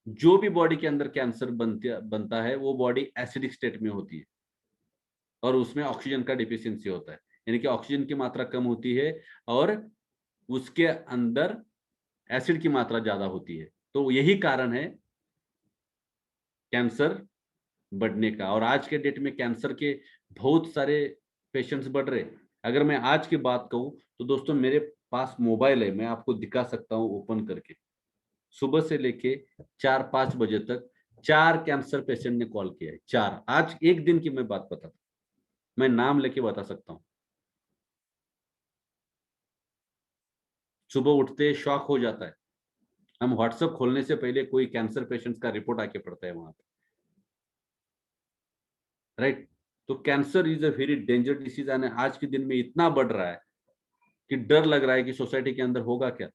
जो भी बॉडी के अंदर कैंसर बनता है वो बॉडी एसिडिक स्टेट में होती है, और उसमें ऑक्सीजन का डिफिशियंसी होता है, यानी कि ऑक्सीजन की मात्रा कम होती है और उसके अंदर एसिड की मात्रा ज्यादा होती है। तो यही कारण है कैंसर बढ़ने का, और आज के डेट में कैंसर के बहुत सारे पेशेंट्स बढ़ रहे। अगर मैं आज की बात कहूं तो दोस्तों मेरे पास मोबाइल है, मैं आपको दिखा सकता हूं ओपन करके, सुबह से लेके 4-5 बजे तक 4 कैंसर पेशेंट ने कॉल किया है। 4, आज एक दिन की मैं बात बताता, मैं नाम लेके बता सकता हूं। सुबह उठते शॉक हो जाता है, हम व्हाट्सएप खोलने से पहले कोई कैंसर पेशेंट का रिपोर्ट आके पड़ता है वहां पे, राइट। तो cancer is a very danger disease, and आज के दिन में इतना बढ़ रहा है कि डर लग रहा है कि सोसाइटी के अंदर होगा क्या।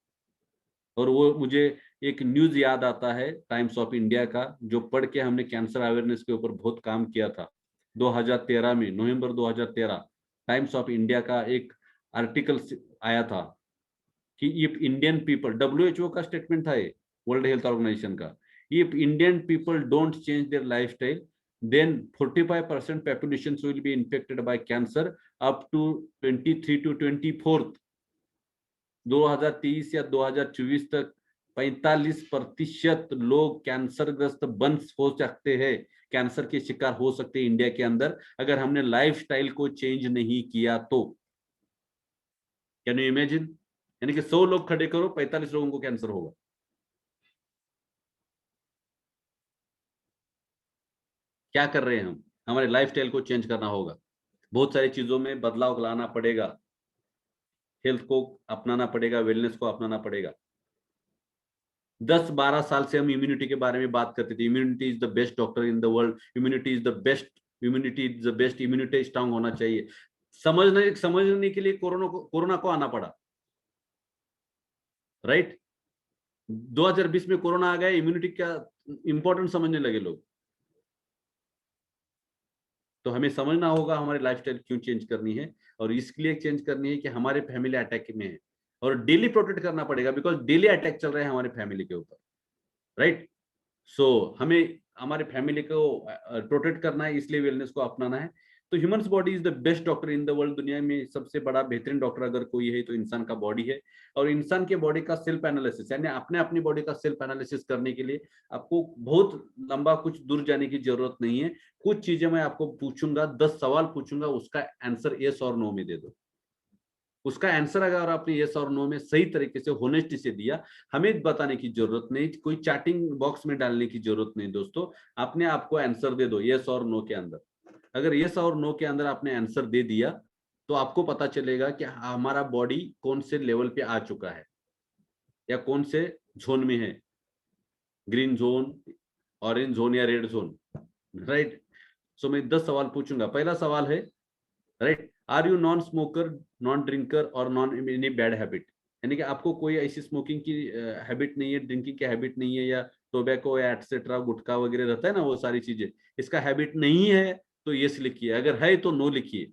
और वो मुझे एक न्यूज याद आता है टाइम्स ऑफ इंडिया का, जो पढ़ के हमने कैंसर अवेयरनेस के ऊपर बहुत काम किया था 2013 में, नवंबर 2013 टाइम्स ऑफ इंडिया का एक आर्टिकल आया था कि इफ इंडियन पीपल, WHO का स्टेटमेंट था ये, वर्ल्ड हेल्थ ऑर्गेनाइजेशन का, if Indian people don't change their lifestyle then 45% populations will be infected by cancer up to 23 to 24 2030 या 2024 तक 45% लोग कैंसरग्रस्त बन हो सकते हैं, कैंसर के शिकार हो सकते हैं इंडिया के अंदर, अगर हमने लाइफस्टाइल को चेंज नहीं किया तो। कैन यू इमेजिन, यानी कि 100 लोग खड़े करो 45 लोगों को कैंसर होगा। क्या कर रहे हैं हम? हमारे लाइफस्टाइल को चेंज करना होगा, बहुत सारी चीजों में बदलाव लाना पड़ेगा, हेल्थ को अपनाना पड़ेगा, वेलनेस को अपनाना पड़ेगा। 10-12 साल से हम इम्यूनिटी के बारे में बात करते थे, immunity is the best doctor in the world, immunity is the best, immunity is the best, immunity strong होना चाहिए। समझने के लिए कोरोना को आना पड़ा, राइट? 2020 में कोरोना आ गया, इम्यूनिटी का इंपॉर्टेंट समझने लगे लोग। तो हमें समझना होगा हमारी लाइफस्टाइल क्यों चेंज करनी है, और इसके लिए चेंज करनी है कि हमारे फैमिली अटैक में है, और डेली प्रोटेक्ट करना पड़ेगा, बिकॉज डेली अटैक चल रहे हैं हमारे फैमिली के ऊपर, राइट? सो हमें हमारे फैमिली को प्रोटेक्ट करना है, इसलिए वेलनेस को अपनाना है। तो humans body is the best doctor in the world. दुनिया में सबसे बड़ा बेहतरीन डॉक्टर अगर कोई है तो इंसान का बॉडी है। और इंसान के बॉडी का सेल्फ एनालिसिस, यानी अपनी बॉडी का सेल्फ एनालिसिस करने के लिए आपको बहुत लंबा कुछ दूर जाने की जरूरत नहीं है। कुछ चीजें मैं आपको पूछूंगा, 10 सवाल पूछूंगा, उसका आंसर यस और नो में दे दो। उसका आंसर अगर आपने यस और नो में सही तरीके से होनेस्टी से दिया, हमें बताने की जरूरत नहीं, कोई चैटिंग बॉक्स में डालने की जरूरत नहीं दोस्तों। आपने आपको आंसर दे दो यस और नो के अंदर। अगर यस और नो के अंदर आपने आंसर दे दिया तो आपको पता चलेगा कि हमारा बॉडी कौन से लेवल पे आ चुका है या कौन से जोन में है, ग्रीन जोन, ऑरेंज जोन या रेड जोन, राइट? सो मैं 10 सवाल पूछूंगा। पहला सवाल है, right, are you non smoker, non drinker और नॉन एनी बैड हैबिट? यानी कि आपको कोई ऐसी स्मोकिंग की हैबिट नहीं है, ड्रिंकिंग की हैबिट नहीं है, या टोबैको या एटसेट्रा गुटखा वगैरह रहता है ना, वो सारी चीजें, इसका हैबिट नहीं है तो यस लिखिए, अगर है तो नो लिखिए।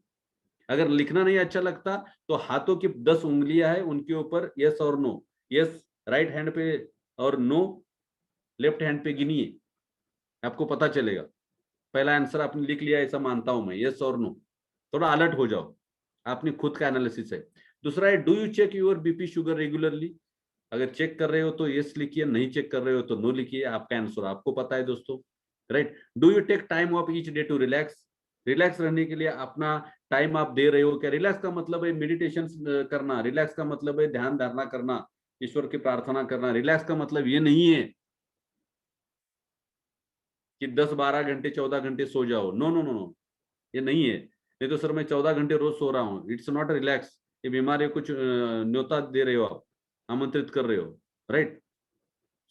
अगर लिखना नहीं अच्छा लगता तो हाथों की 10 उंगलियां है, उनके ऊपर यस और नो, यस राइट हैंड पे और नो लेफ्ट हैंड पे गिनिए, आपको पता चलेगा। पहला आंसर आपने लिख लिया, ऐसा मानता हूं मैं, यस और नो। थोड़ा अलर्ट हो जाओ, आपने खुद का एनालिसिस है। दूसरा है, do you check your BP sugar regularly? अगर चेक कर रहे हो तो यस लिखिए, नहीं चेक कर रहे हो तो नो लिखिए। आपका आंसर आपको पता है दोस्तों, right? Do you take time of each day to relax? Relax रहने के लिए अपना टाइम आप दे रहे हो क्या? रिलैक्स का मतलब है मेडिटेशन करना, रिलैक्स का मतलब है ध्यान धारणा करना, ईश्वर की प्रार्थना करना। रिलैक्स का मतलब ये नहीं है कि 10-12 घंटे 14 घंटे सो जाओ, नो नो नो नो, ये नहीं है। नहीं तो सर मैं 14 घंटे रोज सो रहा हूँ, इट्स नॉट रिलैक्स। ये बीमारी कुछ न्योता दे रहे हो, आप आमंत्रित कर रहे हो, राइट?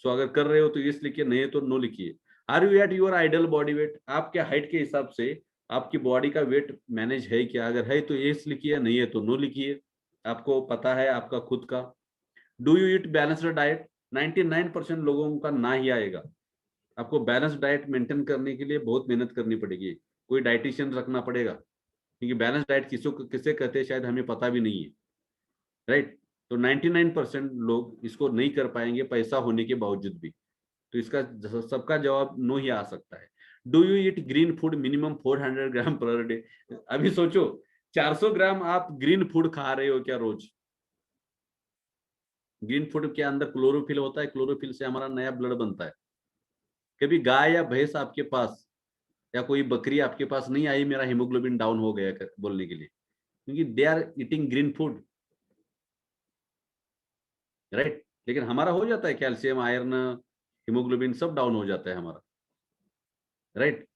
सो अगर कर रहे हो तो यस लिखिए, नहीं है तो नो लिखिए। Are you at your ideal body weight? आपके हाइट के हिसाब से आपकी बॉडी का वेट मैनेज है क्या? अगर है तो यस लिखिए, नहीं है तो नो लिखिए, आपको पता है आपका खुद का। Do you eat balanced diet? 99% लोगों का ना ही आएगा। आपको बैलेंस डाइट मेंटेन करने के लिए बहुत मेहनत करनी पड़ेगी, कोई डाइटिशियन रखना पड़ेगा, क्योंकि बैलेंस डाइट किसे कहते हैं शायद हमें पता भी नहीं है, राइट? तो 99% लोग इसको नहीं कर पाएंगे पैसा होने के बावजूद भी। तो इसका सबका जवाब नो ही आ सकता है। Do you eat green food minimum 400 gram per day? अभी सोचो, 400 ग्राम आप ग्रीन फूड खा रहे हो क्या रोज? ग्रीन फूड के अंदर क्लोरोफिल होता है, क्लोरोफिल से हमारा नया ब्लड बनता है। कभी गाय या भैंस आपके पास या कोई बकरी आपके पास नहीं आई मेरा हीमोग्लोबिन डाउन हो गया बोलने के लिए, क्योंकि they are eating green food, right? लेकिन हमारा हो जाता है, कैल्शियम, आयरन, हीमोग्लोबिन सब डाउन हो जाता है हमारा, राइट?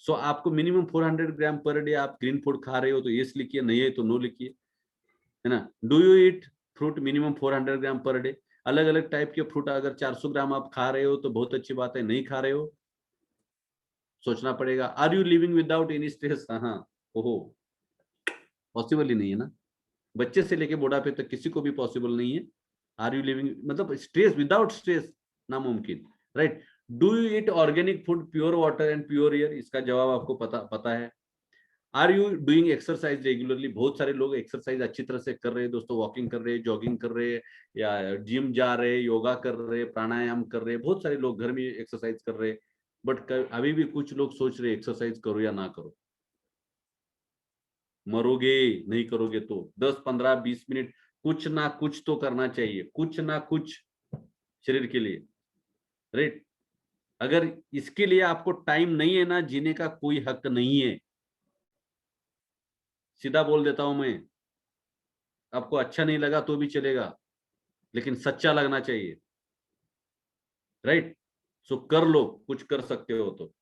सो आपको मिनिमम 400 ग्राम पर डे आप ग्रीन फूड खा रहे हो तो यस लिखिए, नहीं है तो नो लिखिए, है ना? Do you eat fruit minimum 400 gram per day? अलग अलग टाइप के फ्रूट अगर 400 ग्राम आप खा रहे हो तो बहुत अच्छी बात है, नहीं खा रहे हो सोचना पड़ेगा। Are you living without any stress? हाँ, ओहो, पॉसिबल ही नहीं है ना, बच्चे से लेके बुढ़ापे तक किसी को भी पॉसिबल नहीं है। आर यू लिविंग मतलब स्ट्रेस, विदाउट स्ट्रेस नामुमकिन, right? Do you eat organic food, pure water and pure air? इसका जवाब आपको पता है। Are you doing exercise regularly? बहुत सारे लोग एक्सरसाइज अच्छी तरह से कर रहे हैं दोस्तों, वॉकिंग कर रहे हैं, जॉगिंग कर रहे हैं, या जिम जा रहे हैं, योगा कर रहे हैं, प्राणायाम कर रहे हैं, बहुत सारे लोग घर में एक्सरसाइज कर रहे हैं। बट अभी भी कुछ लोग सोच रहे हैं एक्सरसाइज करो या ना करो। मरोगे नहीं करोगे तो 10-15-20 मिनट कुछ ना कुछ तो करना चाहिए, कुछ ना कुछ शरीर के लिए, राइट? अगर इसके लिए आपको टाइम नहीं है ना, जीने का कोई हक नहीं है। सीधा बोल देता हूं मैं, आपको अच्छा नहीं लगा तो भी चलेगा, लेकिन सच्चा लगना चाहिए, राइट? सो कर लो, कुछ कर सकते हो तो।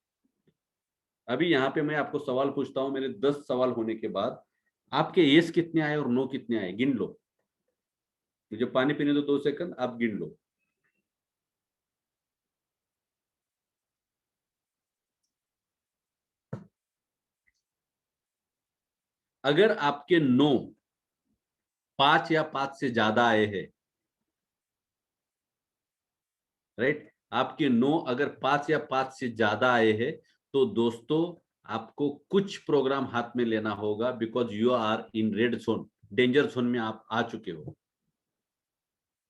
अभी यहाँ पे मैं आपको सवाल पूछता हूँ, मेरे 10 सवाल होने के बाद आपके यस कितने आए और नो कितने आए गिन लो। मुझे पानी पीने दो 2 सेकंड, आप गिन लो। अगर आपके नो 5 या 5 से ज्यादा आए हैं, राइट, आपके नो अगर 5 या 5 से ज्यादा आए हैं, तो दोस्तों आपको कुछ प्रोग्राम हाथ में लेना होगा, because you are in red zone, danger zone में आप आ चुके हो।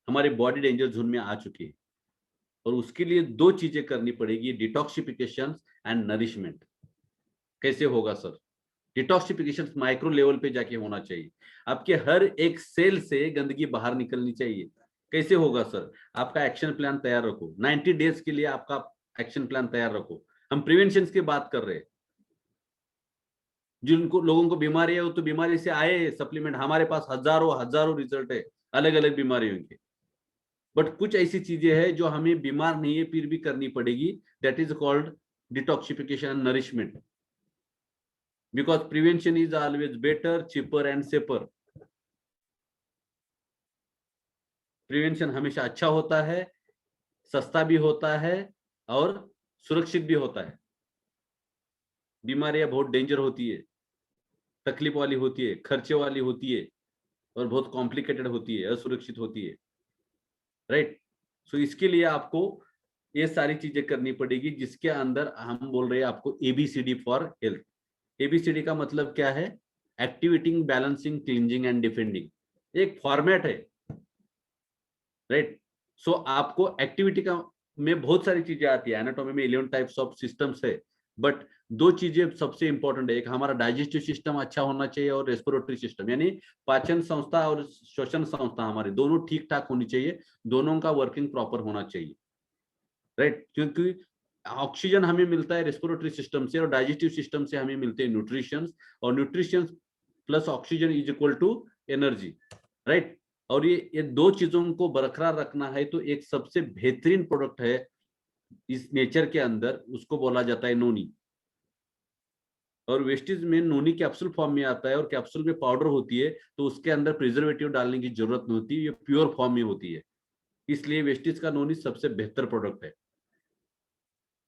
हमारी बॉडी डेंजर जोन में आ चुकी है और उसके लिए 2 चीजें करनी पड़ेगी, डिटॉक्सिफिकेशन एंड नरिशमेंट। कैसे होगा सर? डिटॉक्सिफिकेशन माइक्रो लेवल पे जाके होना चाहिए, आपके हर एक सेल से गंदगी बाहर निकलनी चाहिए। कैसे होगा सर? आपका एक्शन प्लान तैयार रखो, 90 डेज के लिए आपका एक्शन प्लान तैयार रखो। हम प्रिवेंशन की बात कर रहे हैं। जिनको लोगों को बीमारी है वो तो बीमारी से आए सप्लीमेंट, हमारे पास हजारों हजारों रिजल्ट है अलग अलग बीमारियों के, बट कुछ ऐसी चीजें हैं जो हमें बीमार नहीं है फिर भी करनी पड़ेगी। That is called detoxification and nourishment, because prevention is always better, cheaper and shaper. Prevention हमेशा अच्छा होता है, सस्ता भी होता है और सुरक्षित भी होता है। बीमारियां बहुत डेंजर होती है, तकलीफ वाली होती है, खर्चे वाली होती है और बहुत कॉम्प्लिकेटेड होती है, असुरक्षित होती है, राइट। सो इसके लिए आपको ये सारी चीजें करनी पड़ेगी, जिसके अंदर हम बोल रहे हैं आपको एबीसीडी फॉर हेल्थ। एबीसीडी का मतलब क्या है? Activating, balancing, cleansing and defending, एक फॉर्मेट है, राइट। सो आपको एक्टिविटी का में बहुत सारी चीजें आती है, एनाटॉमी में 11 टाइप्स ऑफ सिस्टम्स है, बट 2 चीजें सबसे इंपॉर्टेंट है, एक हमारा डाइजेस्टिव सिस्टम अच्छा होना चाहिए और रेस्पिरेटरी सिस्टम, यानी पाचन संस्था और श्वसन संस्था हमारी दोनों ठीक ठाक होनी चाहिए, दोनों का वर्किंग प्रॉपर होना चाहिए, राइट। क्योंकि ऑक्सीजन हमें मिलता है रेस्पिरेटरी सिस्टम से और डाइजेस्टिव सिस्टम से हमें मिलते हैं न्यूट्रिशंस, और nutritions plus oxygen is equal to energy, right. और ये 2 चीजों को बरकरार रखना है तो एक सबसे बेहतरीन प्रोडक्ट है इस नेचर के अंदर, उसको बोला जाता है नोनी। और वेस्टेज में नोनी कैप्सूल फॉर्म में आता है और कैप्सूल में पाउडर होती है, तो उसके अंदर प्रिजर्वेटिव डालने की जरूरत नहीं होती, ये प्योर फॉर्म में होती है, इसलिए वेस्टेज का नोनी सबसे बेहतर प्रोडक्ट है,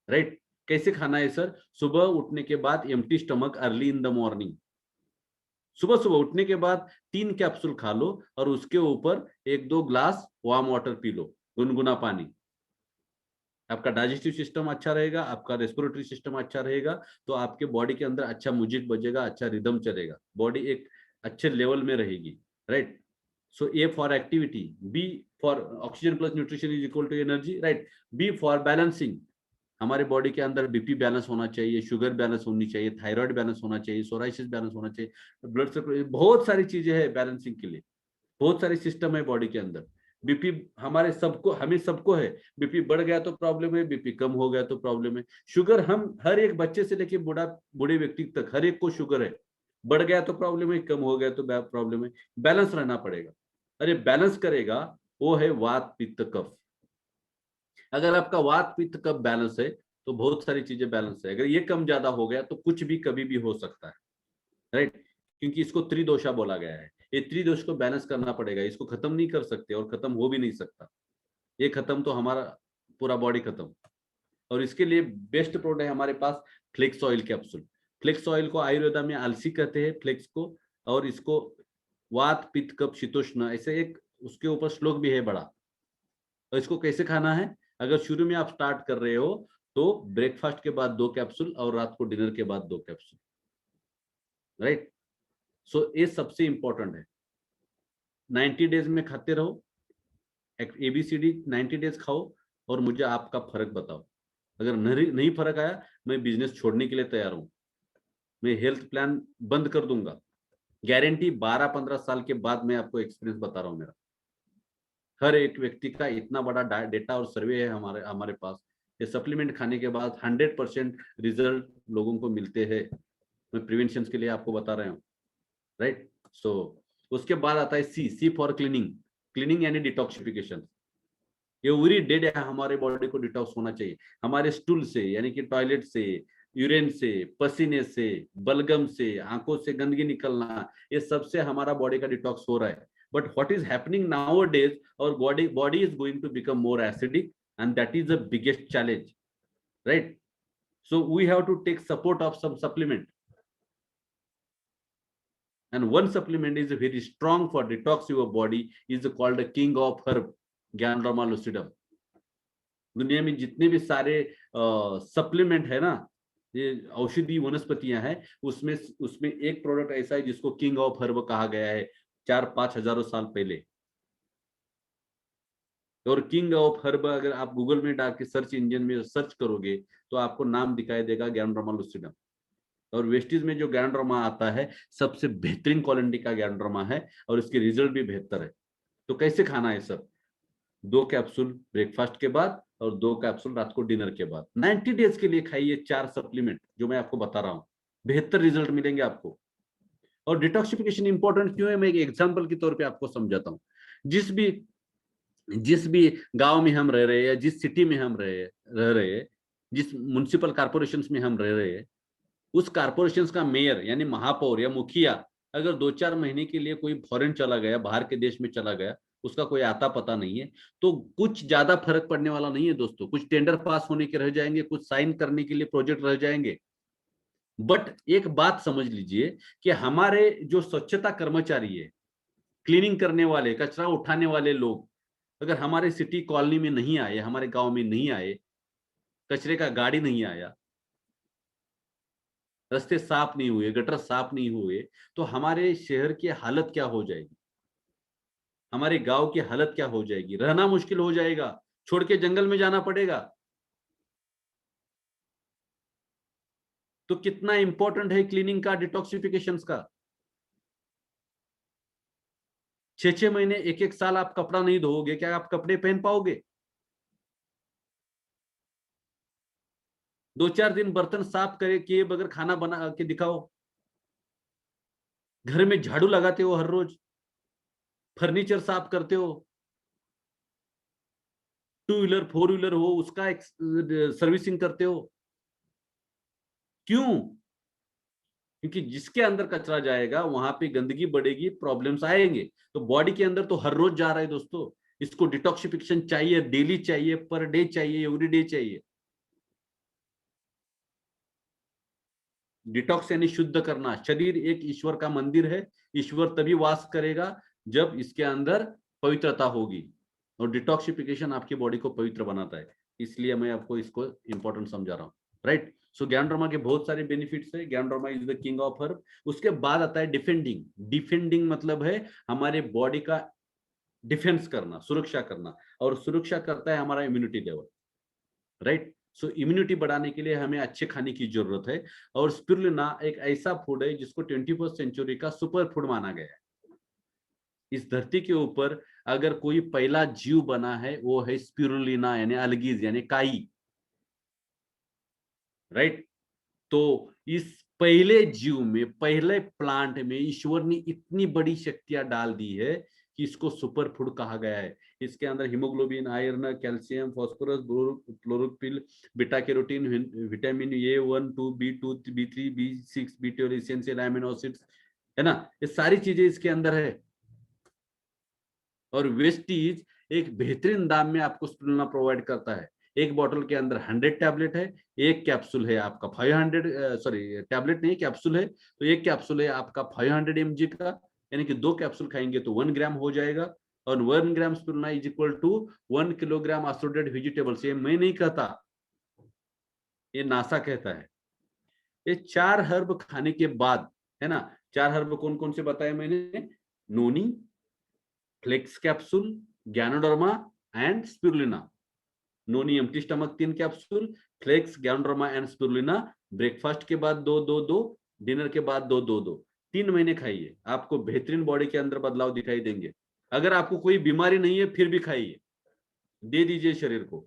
राइट। कैसे खाना है सर? सुबह उठने के बाद empty stomach early in the morning, सुबह सुबह उठने के बाद 3 कैप्सूल खा लो और उसके ऊपर 1-2 glass warm water P low, गुनगुना पानी। आपका डाइजेस्टिव सिस्टम अच्छा रहेगा, आपका रेस्पिरेटरी सिस्टम अच्छा रहेगा, तो आपके बॉडी के अंदर अच्छा म्यूजिक बजेगा, अच्छा रिदम चलेगा, बॉडी एक अच्छे लेवल में रहेगी, right. So A for activity, B for oxygen plus nutrition is equal to energy, right. B for balancing, हमारे बॉडी के अंदर बीपी बैलेंस होना चाहिए, शुगर बैलेंस होनी चाहिए, थायराइड बैलेंस होना चाहिए, सोराइसिस बैलेंस होना चाहिए, ब्लड सर्कुलेशन, बहुत सारी चीजें हैं बैलेंसिंग के लिए, बहुत सारे सिस्टम है बॉडी के अंदर। बीपी हमारे सबको, हमें सबको है, बीपी बढ़ गया तो प्रॉब्लम है, बीपी कम हो गया तो प्रॉब्लम है। शुगर हम हर एक बच्चे से लेके बूढ़े व्यक्ति तक हर एक को शुगर है, बढ़ गया तो प्रॉब्लम है, कम हो गया तो प्रॉब्लम है, बैलेंस रहना पड़ेगा। अरे बैलेंस करेगा वो है वात पित्त कफ। अगर आपका वात पित्त कफ बैलेंस है तो बहुत सारी चीजें बैलेंस है, अगर ये कम ज्यादा हो गया तो कुछ भी कभी भी हो सकता है, राइट। क्योंकि इसको त्रिदोषा बोला गया है, ये त्रिदोष को बैलेंस करना पड़ेगा, इसको खत्म नहीं कर सकते और खत्म हो भी नहीं सकता, ये खत्म तो हमारा पूरा बॉडी खत्म। और इसके लिए बेस्ट प्रोडक्ट है हमारे पास flax oil capsule. Flax oil को आयुर्वेदा में अलसी कहते हैं फ्लेक्स को, और इसको वात पित्त कफ शीतोष्ण ऐसे एक उसके ऊपर श्लोक भी है बड़ा। और इसको कैसे खाना है? अगर शुरू में आप स्टार्ट कर रहे हो तो ब्रेकफास्ट के बाद 2 कैप्सूल और रात को डिनर के बाद 2 कैप्सूल, राइट। सो ये सबसे इंपॉर्टेंट है, 90 डेज में खाते रहो, एबीसीडी 90 डेज खाओ और मुझे आपका फर्क बताओ। अगर नहीं फर्क आया, मैं बिजनेस छोड़ने के लिए तैयार हूं, मैं हेल्थ प्लान बंद कर दूंगा, गारंटी। 12-15 साल के बाद मैं आपको एक्सपीरियंस बता रहा हूं मेरा, हर एक व्यक्ति का इतना बड़ा डेटा और सर्वे है हमारे हमारे पास। ये सप्लीमेंट खाने के बाद 100% रिजल्ट लोगों को मिलते हैं, मैं प्रिवेंशन के लिए आपको बता रहा हूँ, राइट। सो उसके बाद आता है सी फॉर क्लीनिंग, क्लीनिंग यानी डिटॉक्सिफिकेशन। एवरी डे हमारे बॉडी को डिटॉक्स होना चाहिए, हमारे स्टूल से यानी कि टॉयलेट से यूरिन से, पसीने से, बलगम से, आंखों से गंदगी निकलना, ये सबसे हमारा बॉडी का डिटॉक्स हो रहा है. But what is happening nowadays, our body is going to become more acidic, and that is the biggest challenge, right? So we have to take support of some supplement, and one supplement is very strong for detox your body, is called the king of herb, Ganoderma lucidum. दुनिया में जितने भी सारे supplement है ना, ये औषधि वनस्पतियां हैं, उसमें उसमें एक प्रोडक्ट ऐसा है जिसको किंग ऑफ हर्ब कहा गया है 4-5 हजारों साल पहले. और किंग ऑफ हर्ब अगर आप गूगल में डाल के सर्च इंजन में सर्च करोगे तो आपको नाम दिखाई देगा गैनोडर्मा लुसिडम. और वेस्टीज में जो गैनोडर्मा आता है सबसे बेहतरीन क्वालिटी का गैनोडर्मा है, और इसके रिजल्ट भी बेहतर है. तो कैसे खाना है सर? 2 कैप्सूल ब्रेकफास्ट के बाद और 2 कैप्सूल रात को डिनर के बाद. 90 डेज के लिए खाइए 4 सप्लीमेंट जो मैं आपको बता रहा हूं. बेहतर रिजल्ट मिलेंगे आपको. और डिटॉक्सिफिकेशन इंपॉर्टेंट क्यों है, मैं एक एग्जाम्पल के तौर पर आपको समझाता हूँ. जिस भी गांव में हम रह रहे हैं, या जिस सिटी में हम रह रहे हैं, जिस म्युनिसिपल कॉर्पोरेशंस में हम रह रहे हैं, उस कॉर्पोरेशंस का मेयर यानी महापौर या मुखिया अगर 2-4 महीने के लिए कोई फॉरेन चला गया, बाहर के देश में चला गया, उसका कोई आता पता नहीं है, तो कुछ ज्यादा फर्क पड़ने वाला नहीं है दोस्तों. कुछ टेंडर पास होने के रह जाएंगे, कुछ साइन करने के लिए प्रोजेक्ट रह जाएंगे. बट एक बात समझ लीजिए कि हमारे जो स्वच्छता कर्मचारी है, क्लीनिंग करने वाले, कचरा उठाने वाले लोग अगर हमारे सिटी कॉलोनी में नहीं आए, हमारे गांव में नहीं आए, कचरे का गाड़ी नहीं आया, रास्ते साफ नहीं हुए, गटर साफ नहीं हुए, तो हमारे शहर की हालत क्या हो जाएगी, हमारे गांव की हालत क्या हो जाएगी? रहना मुश्किल हो जाएगा, छोड़ के जंगल में जाना पड़ेगा. तो कितना इंपॉर्टेंट है क्लीनिंग का, डिटॉक्सिफिकेशन का. 6-6 महीने, 1-1 साल आप कपड़ा नहीं धोओगे, क्या आप कपड़े पहन पाओगे? 2-4 दिन बर्तन साफ करे किए बगैर खाना बना के दिखाओ. घर में झाड़ू लगाते हो हर रोज, फर्नीचर साफ करते हो, 2 व्हीलर 4 व्हीलर हो उसका सर्विसिंग करते हो. क्यों? क्योंकि जिसके अंदर कचरा जाएगा वहां पे गंदगी बढ़ेगी, प्रॉब्लम्स आएंगे. तो बॉडी के अंदर तो हर रोज जा रहा है दोस्तों. इसको डिटॉक्सिफिकेशन चाहिए, डेली चाहिए, पर डे चाहिए, एवरी डे चाहिए. डिटॉक्स यानी शुद्ध करना. शरीर एक ईश्वर का मंदिर है. ईश्वर तभी वास करेगा जब इसके अंदर पवित्रता होगी, और डिटॉक्सिफिकेशन आपकी बॉडी को पवित्र बनाता है. इसलिए मैं आपको इसको इंपॉर्टेंट समझा रहा हूँ, राइट? सो गैनोडर्मा के बहुत सारे बेनिफिट्स है. Ganoderma is the king of herb. उसके बाद आता है डिफेंडिंग. डिफेंडिंग मतलब है हमारे बॉडी का डिफेंस करना, सुरक्षा करना, और सुरक्षा करता है हमारा इम्यूनिटी लेवल, राइट? सो इम्यूनिटी बढ़ाने के लिए हमें अच्छे खाने की जरूरत है. और स्पिरुलिना एक ऐसा फूड है जिसको 21st सेंचुरी का सुपर फूड माना गया है. इस धरती के ऊपर अगर कोई पहला जीव बना है वो है स्पिरुलिना यानी अलगीज यानी काई, राइट? तो इस पहले जीव में, पहले प्लांट में ईश्वर ने इतनी बड़ी शक्तियां डाल दी है कि इसको सुपर फूड कहा गया है. इसके अंदर haemoglobin, iron, calcium, phosphorus, chlorophyll, beta carotene, vitamin A1, 2, B2, B3, B6, B12 essential amino acids है ना, ये सारी चीजें इसके अंदर है. और वेस्टीज एक बेहतरीन दाम में आपको स्पिरुलिना प्रोवाइड करता है. एक बॉटल के अंदर 100 टैबलेट है, एक कैप्सूल है आपका 500, सॉरी टैबलेट नहीं कैप्सूल है, तो एक कैप्सूल है आपका 500 mg का, यानी कि 2 कैप्सूल खाएंगे तो 1 ग्राम हो जाएगा. और 1 gram spirulina is equal to 1 kilogram assorted vegetables. ये मैं नहीं कहता, ये नासा कहता है. ये 4 हर्ब खाने के बाद, है ना, 4 हर्ब कौन कौन से बताए मैंने? Noni, flax capsule, ganoderma and spirulina. Noni empty stomach 3 capsule, flax, ganoderma and spirulina. Breakfast के बाद 2-2-2, डिनर के बाद 2-2-2. 3 महीने खाइए, आपको बेहतरीन बॉडी के अंदर बदलाव दिखाई देंगे. अगर आपको कोई बीमारी नहीं है फिर भी खाइए, दे दीजिए शरीर को.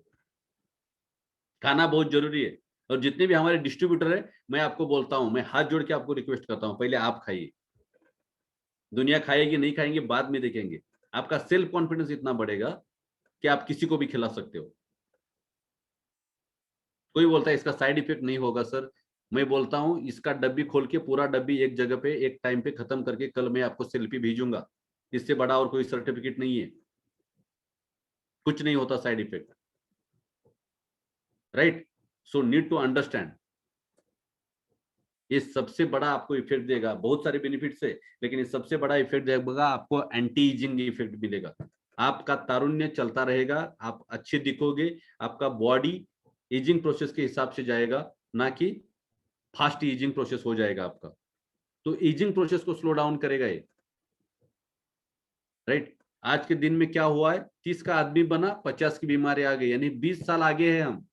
खाना बहुत जरूरी है. और जितने भी हमारे डिस्ट्रीब्यूटर है, मैं आपको बोलता हूं, मैं हाथ जोड़ के आपको रिक्वेस्ट करता हूं, पहले आप खाइए. दुनिया खाएगी नहीं खाएंगे बाद में देखेंगे. आपका सेल्फ कॉन्फिडेंस इतना बढ़ेगा कि आप किसी को भी खिला सकते हो. कोई बोलता है इसका साइड इफेक्ट नहीं होगा सर, मैं बोलता हूं इसका डब्बी खोल के पूरा डब्बी एक जगह पे एक टाइम पे खत्म करके कल मैं आपको सेल्फी भेजूंगा। इससे बड़ा और कोई सर्टिफिकेट नहीं है, कुछ नहीं होता side effect, right. So need to understand, ये सबसे बड़ा आपको इफेक्ट देगा। बहुत सारे बेनिफिट्स है, लेकिन ये सबसे बड़ा इफेक्ट देगा आपको, एंटी एजिंग इफेक्ट मिलेगा। आपका तारुण्य चलता रहेगा, आप अच्छे दिखोगे, आपका बॉडी एजिंग प्रोसेस के हिसाब से जाएगा, ना कि फास्ट एजिंग प्रोसेस हो जाएगा आपका। तो एजिंग प्रोसेस को स्लो डाउन करेगा ये, राइट। आज के दिन में क्या हुआ है, 30 का आदमी बना, 50 की बीमारी आ गई, यानी 20 साल आगे है हम।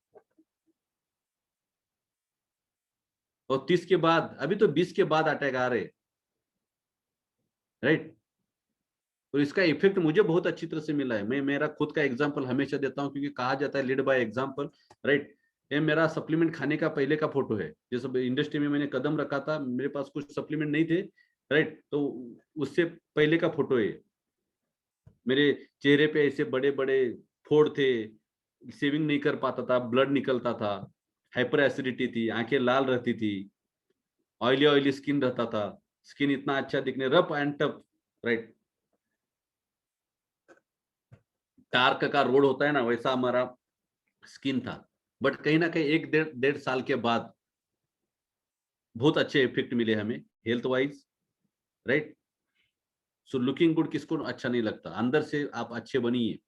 और 30 के बाद, अभी तो 20 के बाद अटैक आ रहे, राइट। तो इसका इफेक्ट मुझे बहुत अच्छी तरह से मिला है। मैं मेरा खुद का एग्जांपल हमेशा देता हूं, क्योंकि कहा जाता है लीड बाय एग्जांपल, राइट। ये मेरा सप्लीमेंट खाने का पहले का फोटो है, जैसे इंडस्ट्री में मैंने कदम रखा था, मेरे पास कुछ सप्लीमेंट नहीं थे, राइट। तो उससे पहले का फोटो है। मेरे चेहरे पे ऐसे बड़े बड़े फोड़ थे, सेविंग नहीं कर पाता था, ब्लड निकलता था, हाइपर एसिडिटी थी, आंखें लाल रहती थी, ऑयली ऑयली स्किन रहता था, स्किन इतना अच्छा दिखने, rough and tough, right. Torque का रोड होता है ना, वैसा हमारा स्किन था। बट कहीं ना कहीं एक डेढ़ साल के बाद बहुत अच्छे इफेक्ट मिले हमें health wise, right. So looking good किसको अच्छा नहीं लगता, अंदर से आप अच्छे बनिए,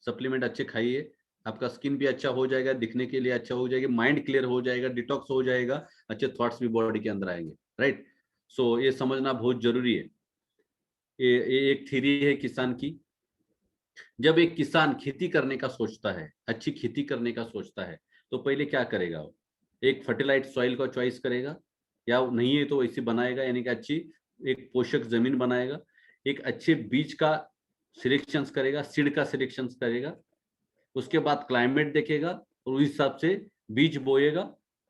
सप्लीमेंट अच्छे खाइए, आपका स्किन भी अच्छा हो जाएगा, दिखने के लिए अच्छा हो जाएगा, माइंड क्लियर हो जाएगा, डिटॉक्स हो जाएगा, अच्छे थॉट्स भी बॉडी के अंदर आएंगे, राइट। सो ये समझना बहुत जरूरी है। ये एक थ्योरी है किसान की। जब एक किसान खेती करने का सोचता है, अच्छी खेती करने का सोचता है, तो पहले क्या करेगा वो, एक फर्टिलाइज सॉइल का चॉइस करेगा, या नहीं है तो वैसे बनाएगा, यानी कि अच्छी एक पोषक जमीन बनाएगा, एक अच्छे बीज का सिलेक्शन करेगा, सीड का सिलेक्शन करेगा, उसके बाद क्लाइमेट देखेगा और उस हिसाब से बीज बोएगा,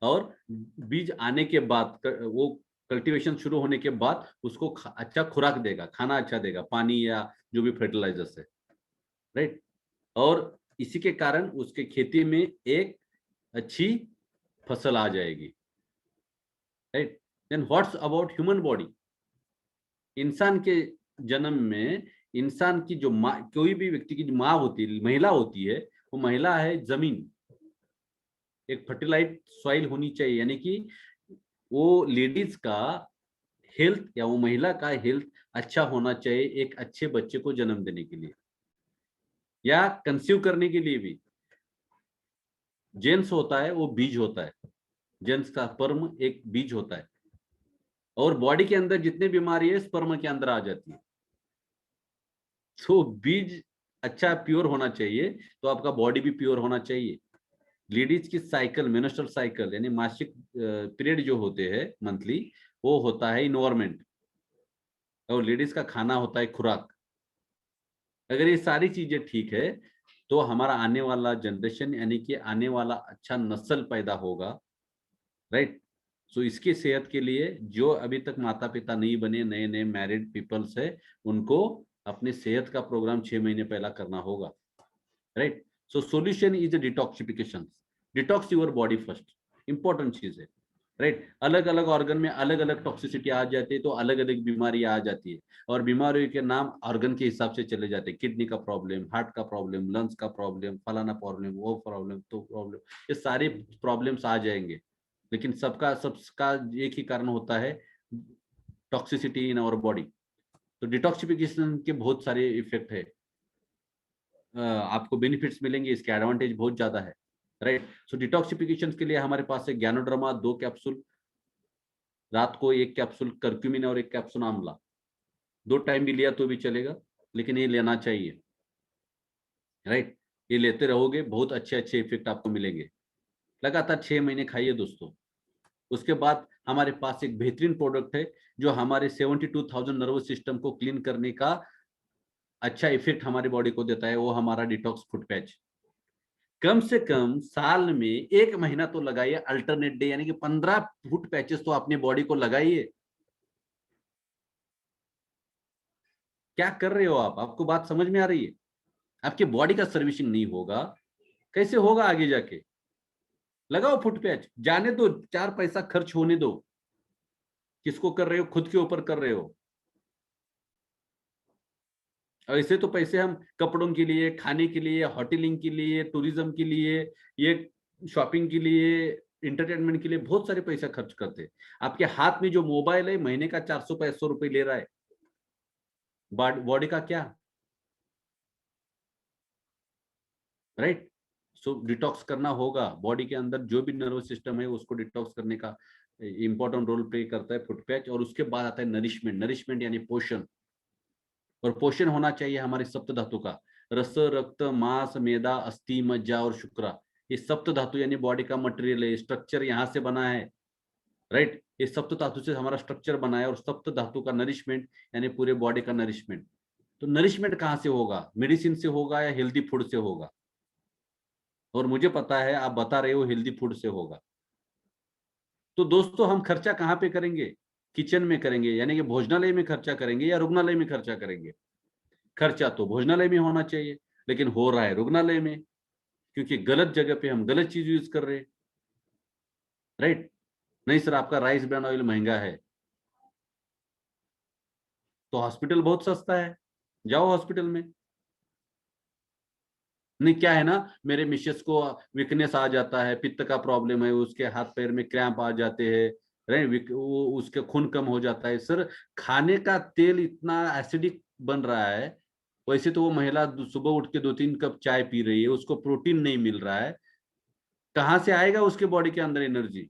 और बीज आने के बाद वो कल्टीवेशन शुरू होने के बाद उसको अच्छा खुराक देगा, खाना अच्छा देगा, पानी या जो भी फर्टिलाइजर्स है, राइट। और इसी के कारण उसके खेती में एक अच्छी फसल आ जाएगी, right. Then what's about human body, इंसान के जन्म में इंसान की जो माँ, कोई भी व्यक्ति की जो माँ होती है, महिला होती है, वो महिला है जमीन, एक फर्टिलाइज सॉइल होनी चाहिए, यानी कि वो लेडीज का हेल्थ या वो महिला का हेल्थ अच्छा होना चाहिए एक अच्छे बच्चे को जन्म देने के लिए, या कंसीव करने के लिए भी। जेंस होता है वो बीज होता है, जेंस का स्पर्म एक बीज होता है, और बॉडी के अंदर जितने बीमारी है स्पर्म के अंदर आ जाती है। तो बीज अच्छा प्योर होना चाहिए, तो आपका बॉडी भी प्योर होना चाहिए। लेडीज की साइकिल, मेंस्ट्रुअल साइकिल, यानी मासिक पीरियड जो होते हैं मंथली, वो होता है इन्वायरमेंट, और लेडीज का खाना होता है खुराक। अगर ये सारी चीजें ठीक है, तो हमारा आने वाला जनरेशन, यानी कि आने वाला अच्छा नस्ल पैदा होगा, राइट। सो इसकी सेहत के लिए जो अभी तक माता पिता नहीं बने, नए नए मैरिड पीपल्स है, उनको अपने सेहत का प्रोग्राम 6 महीने पहला करना होगा, right. So solution is detoxification, detox your body first, important चीज है, राइट। अलग अलग ऑर्गन में अलग अलग टॉक्सिसिटी आ जाती है, तो अलग अलग बीमारी आ जाती है, और बीमारियों के नाम ऑर्गन के हिसाब से चले जाते हैं, किडनी का प्रॉब्लम, हार्ट का प्रॉब्लम, लंग्स का प्रॉब्लम, फलाना प्रॉब्लम, वो प्रॉब्लम, तो प्रॉब्लम, ये सारे प्रॉब्लम्स आ जाएंगे। लेकिन सबका एक ही कारण होता है, टॉक्सिसिटी इन आवर बॉडी। तो डिटॉक्सिफिकेशन के बहुत सारे इफेक्ट है, आपको बेनिफिट्स मिलेंगे, इसके एडवांटेज बहुत ज्यादा है, राइट। सो डिटॉक्सिफिकेशन के लिए हमारे पास है ज्ञानोड्रमा 2 कैप्सूल, रात को 1 कैप्सूल कर्क्यूमिन और 1 कैप्सूल आंवला, 2 टाइम भी लिया तो भी चलेगा, लेकिन ये लेना चाहिए, राइट। ये लेते रहोगे, बहुत अच्छे अच्छे इफेक्ट आपको मिलेंगे। लगातार 6 महीने खाइए दोस्तों। उसके बाद हमारे पास एक बेहतरीन प्रोडक्ट है, जो हमारे 72,000 नर्वस सिस्टम को क्लीन करने का अच्छा इफेक्ट हमारी बॉडी को देता है, वो हमारा डिटॉक्स फुट पैच। कम से कम साल में 1 महीना तो लगाइए अल्टरनेट डे, यानी कि 15 फुट पैचेस तो अपनी बॉडी को लगाइए। क्या कर रहे हो आप, आपको बात समझ में आ रही है? आपकी बॉडी का सर्विसिंग नहीं होगा, कैसे होगा आगे जाके? लगाओ फुट पैच, जाने दो, 4 पैसा खर्च होने दो। किसको कर रहे हो? खुद के ऊपर कर रहे हो। ऐसे तो पैसे हम कपड़ों के लिए, खाने के लिए, होटलिंग के लिए, टूरिज्म के लिए, ये शॉपिंग के लिए, इंटरटेनमेंट के लिए बहुत सारे पैसा खर्च करते हैं। आपके हाथ में जो मोबाइल है महीने का 400-500 रुपए ले रहा है, बॉडी का क्या? राइट। सो डिटॉक्स करना होगा। बॉडी के अंदर जो भी नर्वस सिस्टम है उसको डिटॉक्स करने का इंपॉर्टेंट रोल प्ले करता है फुट पैच। और उसके बाद आता है नरिशमेंट। नरिशमेंट यानी पोषण। और पोषण होना चाहिए हमारे सप्त धातु का। रस, रक्त, मांस, मेदा, अस्थि, मज्जा और शुक्र। ये सप्त धातु यानी बॉडी का मटेरियल है, स्ट्रक्चर यहाँ से बना है। राइट। ये सप्त धातु से हमारा स्ट्रक्चर बना है। और सप्त धातु का नरिशमेंट यानी पूरे बॉडी का नरिशमेंट। तो नरिशमेंट कहाँ से होगा? मेडिसिन से होगा या हेल्दी फूड से होगा? और मुझे पता है आप बता रहे हो हेल्दी फूड से होगा। तो दोस्तों हम खर्चा कहाँ पे करेंगे? किचन में करेंगे, यानी कि भोजनालय में खर्चा करेंगे या रुग्णालय में खर्चा करेंगे? खर्चा तो भोजनालय में होना चाहिए, लेकिन हो रहा है रुग्णालय में, क्योंकि गलत जगह पे हम गलत चीज यूज कर रहे हैं। राइट। नहीं सर आपका राइस ब्रांड ऑयल महंगा है, तो हॉस्पिटल बहुत सस्ता है, जाओ हॉस्पिटल में। नहीं क्या है ना, मेरे मिसेस को वीकनेस आ जाता है, पित्त का प्रॉब्लम है, उसके हाथ पैर में क्रैम्प आ जाते हैं, राइट, वो उसके खून कम हो जाता है। सर खाने का तेल इतना एसिडिक बन रहा है। वैसे तो वो महिला सुबह उठ के 2-3 कप चाय पी रही है, उसको प्रोटीन नहीं मिल रहा है, कहाँ से आएगा उसके बॉडी के अंदर एनर्जी?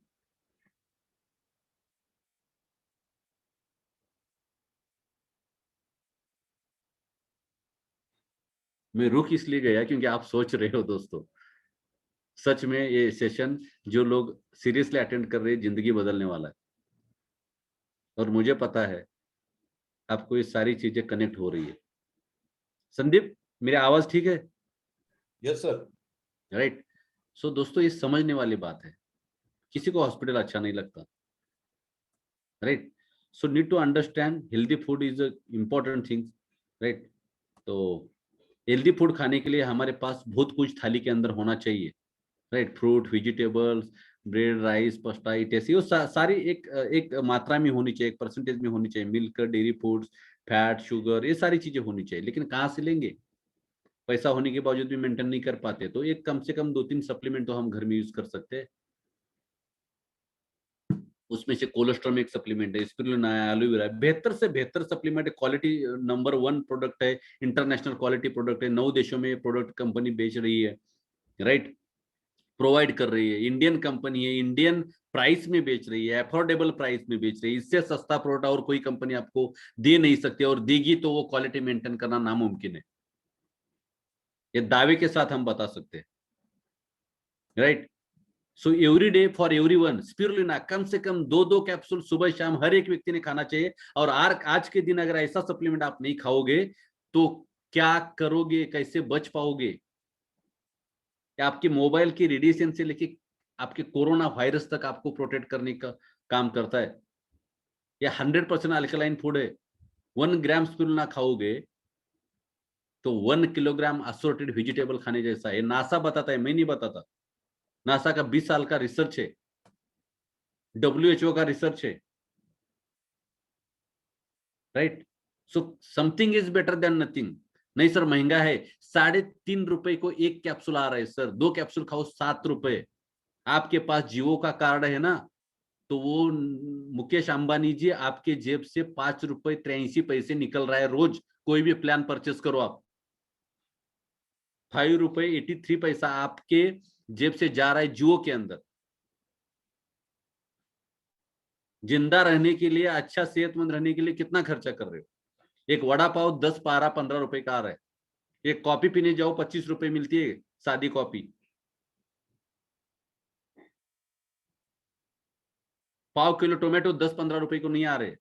मैं रुक इसलिए गया क्योंकि आप सोच रहे हो दोस्तों। सच में ये सेशन जो लोग सीरियसली अटेंड कर रहे हैं, जिंदगी बदलने वाला है। और मुझे पता है आपको ये सारी चीजें कनेक्ट हो रही है। संदीप मेरी आवाज ठीक है? Yes sir. राइट। सो दोस्तों ये समझने वाली बात है। किसी को हॉस्पिटल अच्छा नहीं लगता, right. So need to understand healthy food is a important thing, right. तो हेल्दी फूड खाने के लिए हमारे पास बहुत कुछ थाली के अंदर होना चाहिए, right. Fruit, vegetables, bread, rice, pasta, etcetera, वो सारी एक एक मात्रा में होनी चाहिए, एक परसेंटेज में होनी चाहिए। Milk, dairy foods, fat, sugar, ये सारी चीजें होनी चाहिए। लेकिन कहाँ से लेंगे? पैसा होने के बावजूद भी मेंटेन नहीं कर पाते, तो एक कम से कम 2-3 सप्लीमेंट तो हम घर में यूज कर सकते हैं। उसमें से कोलेस्ट्रॉल में एक सप्लीमेंट है, स्पिरुलिना है, एलोवेरा है, बेहतर से बेहतर सप्लीमेंट है, क्वालिटी नंबर 1 प्रोडक्ट है, इंटरनेशनल क्वालिटी प्रोडक्ट है, 9 देशों में प्रोडक्ट कंपनी बेच रही है, राइट, प्रोवाइड कर रही है। इंडियन कंपनी है, इंडियन प्राइस में बेच रही है, अफोर्डेबल प्राइस में बेच रही है। इससे सस्ता प्रोडक्ट और कोई कंपनी आपको दे नहीं सकती, और देगी तो वो क्वालिटी मेंटेन करना नामुमकिन है। ये दावे के साथ हम बता सकते हैं, right. So every day for everyone spirulina कम से कम 2-2 कैप्सूल सुबह शाम हर एक व्यक्ति ने खाना चाहिए। और आज के दिन अगर ऐसा सप्लीमेंट आप नहीं खाओगे तो क्या करोगे? कैसे बच पाओगे? आपके मोबाइल की रेडिएशन से लेके आपके कोरोना वायरस तक आपको प्रोटेक्ट करने का काम करता है। यह 100% अल्कलाइन फूड है। 1 ग्राम स्पिरुलिना खाओगे तो 1 किलोग्राम असोर्टेड वेजिटेबल खाने जैसा है। नासा बताता है, मैं नहीं बताता। नासा का 20 साल का रिसर्च है, WHO का रिसर्च है, right. So something is better than nothing. नहीं सर महंगा है, 3.5 रुपए को 1 कैप्सूल आ रहा है सर, 2 कैप्सूल खाओ 7 रुपए। आपके पास जियो का कार्ड है ना, तो वो मुकेश अंबानी जी आपके जेब से 5 रुपए 83 पैसे निकल रहा है रोज। कोई भी प्लान परचेस करो आप, 5 रुपए 83 पैसा आपके जेब से जा रहा है जियो के अंदर। जिंदा रहने के लिए, अच्छा सेहतमंद रहने के लिए कितना खर्चा कर रहे हो? एक वड़ा पाव 10, 12, 15 रुपए का आ रहा है। एक कॉफी पीने जाओ 25 रुपए मिलती है सादी कॉफी। पाव किलो टोमेटो 10-15 रुपए को नहीं आ रहे।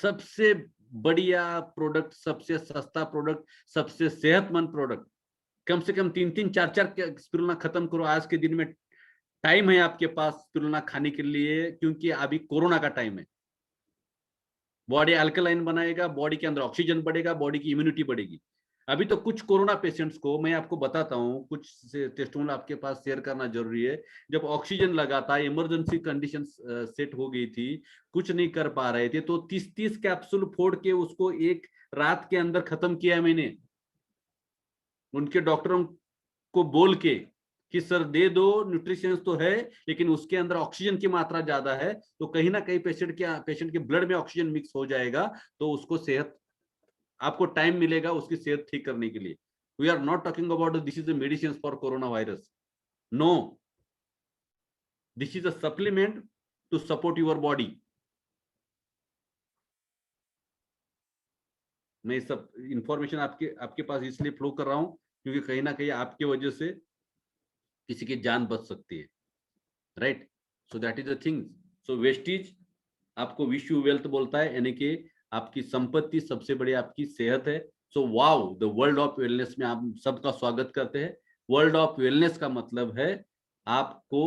सबसे बढ़िया प्रोडक्ट, सबसे सस्ता प्रोडक्ट, सबसे सेहतमंद प्रोडक्ट, कम से कम 3-3, 4-4 स्पिरुलिना खत्म करो आज के दिन में। टाइम है आपके पास स्पिरुलिना खाने के लिए, क्योंकि अभी कोरोना का टाइम है। बॉडी अल्कलाइन बनाएगा, बॉडी के अंदर ऑक्सीजन बढ़ेगा, बॉडी की इम्यूनिटी बढ़ेगी। अभी तो कुछ कोरोना पेशेंट्स को मैं आपको बताता हूँ, कुछ टेस्टिमोनियल आपके पास शेयर करना जरूरी है। जब ऑक्सीजन लगा था, इमरजेंसी कंडीशन सेट हो गई थी, कुछ नहीं कर पा रहे थे, तो 30-30 कैप्सूल फोड़ के उसको एक रात के अंदर खत्म किया मैंने, उनके डॉक्टरों को बोल के कि सर दे दो, न्यूट्रिशन तो है लेकिन उसके अंदर ऑक्सीजन की मात्रा ज्यादा है, तो कहीं ना कहीं पेशेंट के ब्लड में ऑक्सीजन मिक्स हो जाएगा, तो उसको सेहत, आपको टाइम मिलेगा उसकी सेहत ठीक करने के लिए। We are not talking about this is the medicine for corona virus, no, this is a supplement to support your body. मैं सब इंफॉर्मेशन आपके आपके पास इसलिए फ्लो कर रहा हूं क्योंकि कहीं ना कहीं आपकी वजह से किसी की जान बच सकती है, right? So that is the thing. So Vestige आपको विश यू वेल्थ बोलता है, यानी कि आपकी संपत्ति सबसे बड़ी आपकी सेहत है। So wow, the world of wellness में आप सबका स्वागत करते हैं। वर्ल्ड ऑफ वेलनेस का मतलब है आपको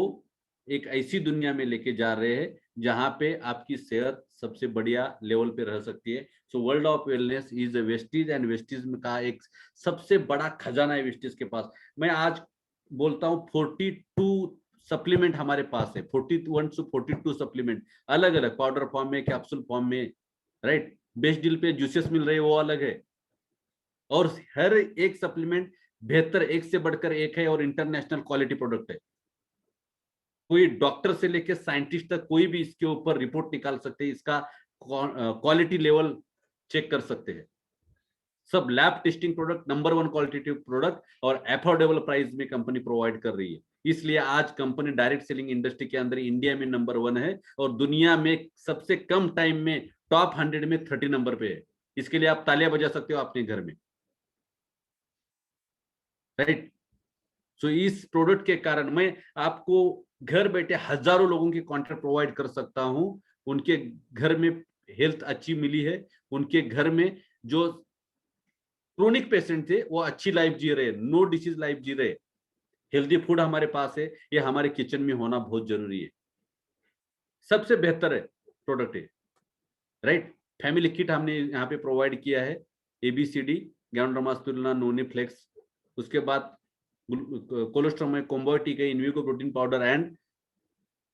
एक ऐसी दुनिया में लेके जा रहे हैं जहां पे आपकी सेहत सबसे बढ़िया लेवल पे रह सकती है। So world of wellness is Vestige, and Vestige का एक सबसे बड़ा खजाना है वेस्टीज के पास। मैं आज बोलता हूँ 42 सप्लीमेंट हमारे पास है, 41 से 42 सप्लीमेंट, अलग अलग पाउडर फॉर्म में, कैप्सूल फॉर्म में, राइट? बेस्ट डील पे जूसेस मिल रहे हैं, वो अलग है, और हर एक सप्लीमेंट बेहतर, एक से बढ़कर एक है, और इंटरनेशनल क्वालिटी प्रोडक्ट है। कोई डॉक्टर से लेकर साइंटिस्ट तक कोई भी इसके ऊपर रिपोर्ट निकाल सकते हैं, इसका क्वालिटी लेवल चेक कर सकते हैं। सब lab testing product, number 1 qualitative product, और अफोर्डेबल प्राइस में कंपनी प्रोवाइड कर रही है। इसलिए आज कंपनी डायरेक्ट सेलिंग इंडस्ट्री के अंदर इंडिया में नंबर 1 है, और दुनिया में सबसे कम टाइम में टॉप 100 में 30 नंबर पे है। इसके लिए आप तालियां बजा सकते हो अपने घर में, राइट? सो इस प्रोडक्ट के कारण मैं आपको घर बैठे हजारों लोगों के कॉन्ट्रैक्ट प्रोवाइड कर सकता हूं। उनके घर में हेल्थ अच्छी मिली है, उनके घर में जो क्रोनिक पेशेंट थे वो अच्छी लाइफ जी रहे, नो डिसीज लाइफ जी रहे। हेल्दी फूड हमारे पास है, ये हमारे किचन में होना बहुत जरूरी है। सबसे बेहतर है प्रोडक्ट है, राइट? फैमिली किट हमने यहाँ पे प्रोवाइड किया है, ABCD, गैनोडर्मास्टुलिना, नोनी फ्लेक्स, उसके बाद कोलेस्ट्रॉल में कोम्बोटिक है, Invigo protein powder, and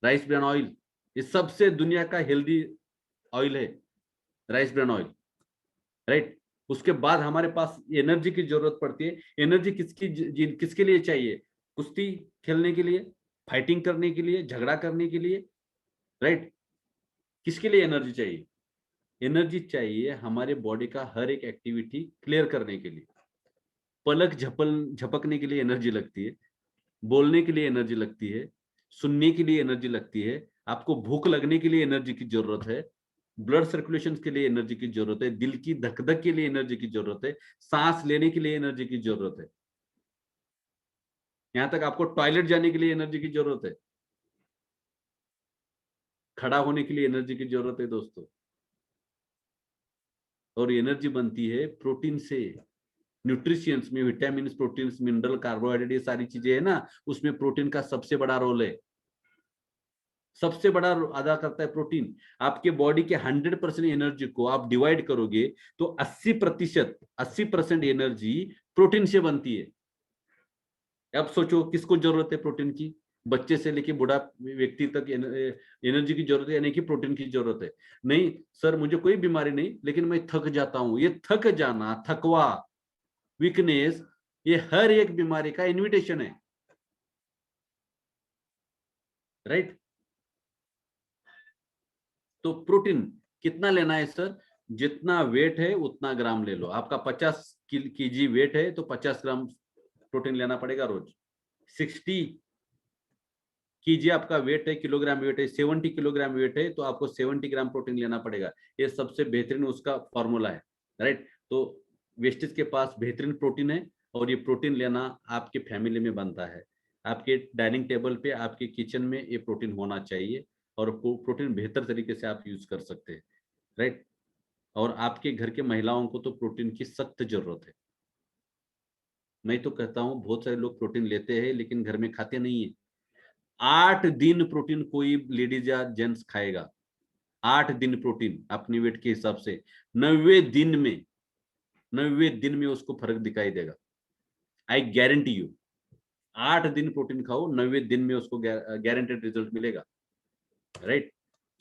rice bran oil. ये सबसे दुनिया का हेल्दी ऑयल है, राइस ब्रान ऑयल, राइट? उसके बाद हमारे पास एनर्जी की जरूरत पड़ती है। एनर्जी किसके लिए चाहिए? कुश्ती खेलने के लिए, फाइटिंग करने के लिए, झगड़ा करने के लिए, राइट? किसके लिए एनर्जी चाहिए? एनर्जी चाहिए हमारे बॉडी का हर एक एक्टिविटी क्लियर करने के लिए। पलक झपकने के लिए एनर्जी लगती है, बोलने के लिए एनर्जी लगती है, सुनने के लिए एनर्जी लगती है, आपको भूख लगने के लिए एनर्जी की जरूरत है, ब्लड सर्कुलेशन के लिए एनर्जी की जरूरत है, दिल की धक-धक के लिए एनर्जी की जरूरत है, सांस लेने के लिए एनर्जी की जरूरत है, यहां तक आपको टॉयलेट जाने के लिए एनर्जी की जरूरत है, खड़ा होने के लिए एनर्जी की जरूरत है दोस्तों। और एनर्जी बनती है प्रोटीन से, न्यूट्रिशियंस में विटामिन, प्रोटीन, मिनरल, कार्बोहाइड्रेट, ये सारी चीजें है ना, उसमें प्रोटीन का सबसे बड़ा रोल है, सबसे बड़ा अदा करता है प्रोटीन। आपके बॉडी के 100% एनर्जी को आप डिवाइड करोगे तो 80% एनर्जी प्रोटीन से बनती है। अब सोचो किसको जरूरत है प्रोटीन की? बच्चे से लेके बूढ़ा व्यक्ति तक एनर्जी की जरूरत है, यानी कि प्रोटीन की जरूरत है। नहीं सर मुझे कोई बीमारी नहीं, लेकिन मैं थक जाता हूं, ये थक जाना, थकवा, वीकनेस, ये हर एक बीमारी का इन्विटेशन है, राइट? तो प्रोटीन कितना लेना है सर? जितना वेट है उतना ग्राम ले लो। आपका 50 kg वेट है तो 50 ग्राम प्रोटीन लेना पड़ेगा रोज। 60 kg आपका वेट है, किलोग्राम वेट है, 70 किलोग्राम वेट है तो आपको 70 ग्राम प्रोटीन लेना पड़ेगा। ये सबसे बेहतरीन उसका फॉर्मूला है, राइट? तो वेस्टेज के पास बेहतरीन प्रोटीन है, और ये प्रोटीन लेना आपके फैमिली में बनता है। आपके डाइनिंग टेबल पे, आपके किचन में ये प्रोटीन होना चाहिए, और प्रोटीन बेहतर तरीके से आप यूज कर सकते हैं, राइट? और आपके घर के महिलाओं को तो प्रोटीन की सख्त जरूरत है। मैं तो कहता हूँ बहुत सारे लोग प्रोटीन लेते हैं लेकिन घर में खाते नहीं है। 8 दिन प्रोटीन कोई लेडीज या जेंट्स खाएगा, 8 दिन प्रोटीन अपने वेट के हिसाब से। 90 दिन में 90 दिन में उसको फर्क दिखाई देगा। I guarantee you. 8 दिन प्रोटीन खाओ, 90 दिन में उसको गारंटेड रिजल्ट मिलेगा, right.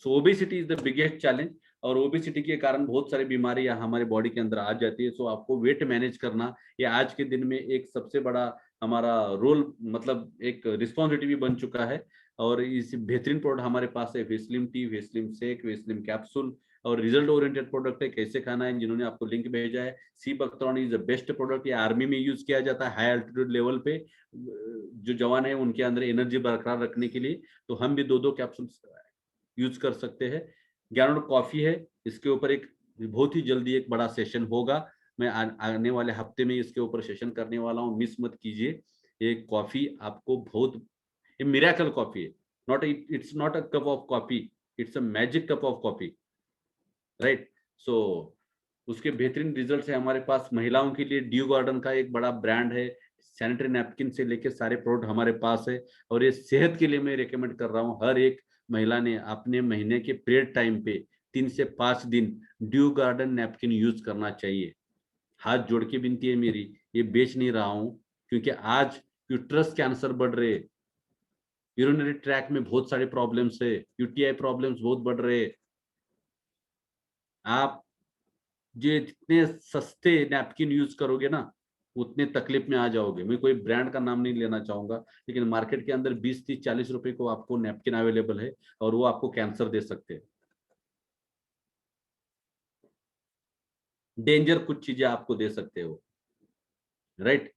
So obesity is the biggest challenge, और ओबेसिटी के कारण बहुत सारी बीमारियां हमारे बॉडी के अंदर आ जाती है। सो आपको वेट मैनेज करना ये आज के दिन में एक सबसे बड़ा हमारा रोल, मतलब एक रिस्पॉन्सिबिलिटी भी बन चुका है। और इस बेहतरीन प्रोडक्ट हमारे पास है, Weslim T, Weslim shake, Weslim capsule, और रिजल्ट ओरिएंटेड प्रोडक्ट है। कैसे खाना है, जिन्होंने आपको लिंक भेजा है, सी बकथ्रॉन इज द बेस्ट प्रोडक्ट। ये आर्मी में यूज किया जाता है हाई अल्टीट्यूड लेवल पे, जो जवान है उनके अंदर एनर्जी बरकरार रखने के लिए। तो हम भी 2-2 कैप्सूल यूज कर सकते हैं। ग्राउंड कॉफी है, इसके ऊपर एक बहुत ही जल्दी एक बड़ा सेशन होगा। मैं आने वाले हफ्ते में इसके ऊपर सेशन करने वाला हूँ, मिस मत कीजिए। ये कॉफी आपको बहुत, ये मिरेकल कॉफी है, not it's not a cup of coffee, it's a magic cup of coffee, right. So उसके बेहतरीन रिजल्ट है हमारे पास। महिलाओं के लिए ड्यू गार्डन का एक बड़ा ब्रांड है, सैनिटरी नैपकिन से लेके सारे प्रोडक्ट हमारे पास है। और ये सेहत के लिए मैं रिकमेंड कर रहा हूँ, हर एक महिला ने अपने महीने के पीरियड टाइम पे 3 से 5 दिन ड्यू गार्डन नैपकिन यूज करना चाहिए। हाथ जोड़ के विनती है मेरी, ये बेच नहीं रहा हूँ, क्योंकि आज यूट्रस कैंसर बढ़ रहे, यूरिनरी ट्रैक में बहुत सारे प्रॉब्लम्स है, यूटीआई प्रॉब्लम्स बहुत बढ़ रहे। आप जितने सस्ते नैपकिन यूज करोगे ना, उतने तकलीफ में आ जाओगे। मैं कोई ब्रांड का नाम नहीं लेना चाहूंगा, लेकिन मार्केट के अंदर 20, 30, 40 रुपए को आपको नैपकिन अवेलेबल है, और वो आपको कैंसर दे सकते हैं। डेंजर कुछ चीजें आपको दे सकते हो, राइट।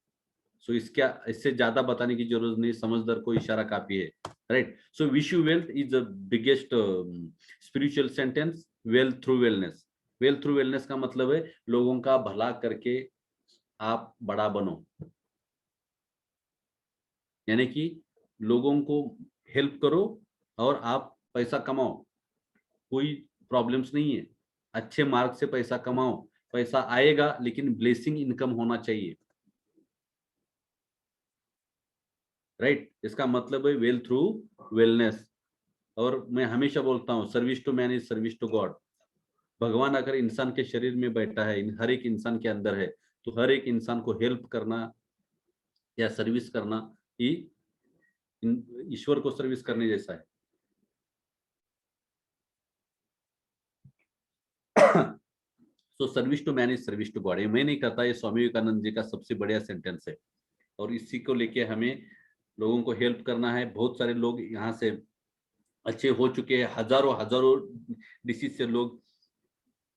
सो इससे ज्यादा बताने की जरूरत नहीं, समझदार को इशारा काफी है, right. So wish you wealth is the biggest spiritual sentence, wealth through wellness. Wealth through wellness का मतलब है लोगों का भला करके आप बड़ा बनो, यानी कि लोगों को हेल्प करो और आप पैसा कमाओ, कोई प्रॉब्लम्स नहीं है। अच्छे मार्ग से पैसा कमाओ, पैसा आएगा लेकिन ब्लेसिंग इनकम होना चाहिए, राइट। इसका मतलब है वेल थ्रू वेलनेस। और मैं हमेशा बोलता हूँ, service to man is service to God. भगवान अगर इंसान के शरीर में बैठा है, हर एक इंसान के अंदर है, तो हर एक इंसान को हेल्प करना या सर्विस करना ही ईश्वर को सर्विस करने जैसा है। So service to man is service to God, ये मैं नहीं कहता, ये स्वामी विवेकानंद जी का सबसे बढ़िया सेंटेंस है। और इसी को लेके हमें लोगों को हेल्प करना है। बहुत सारे लोग यहाँ से अच्छे हो चुके हैं, हजारों हजारों डिसीज से लोग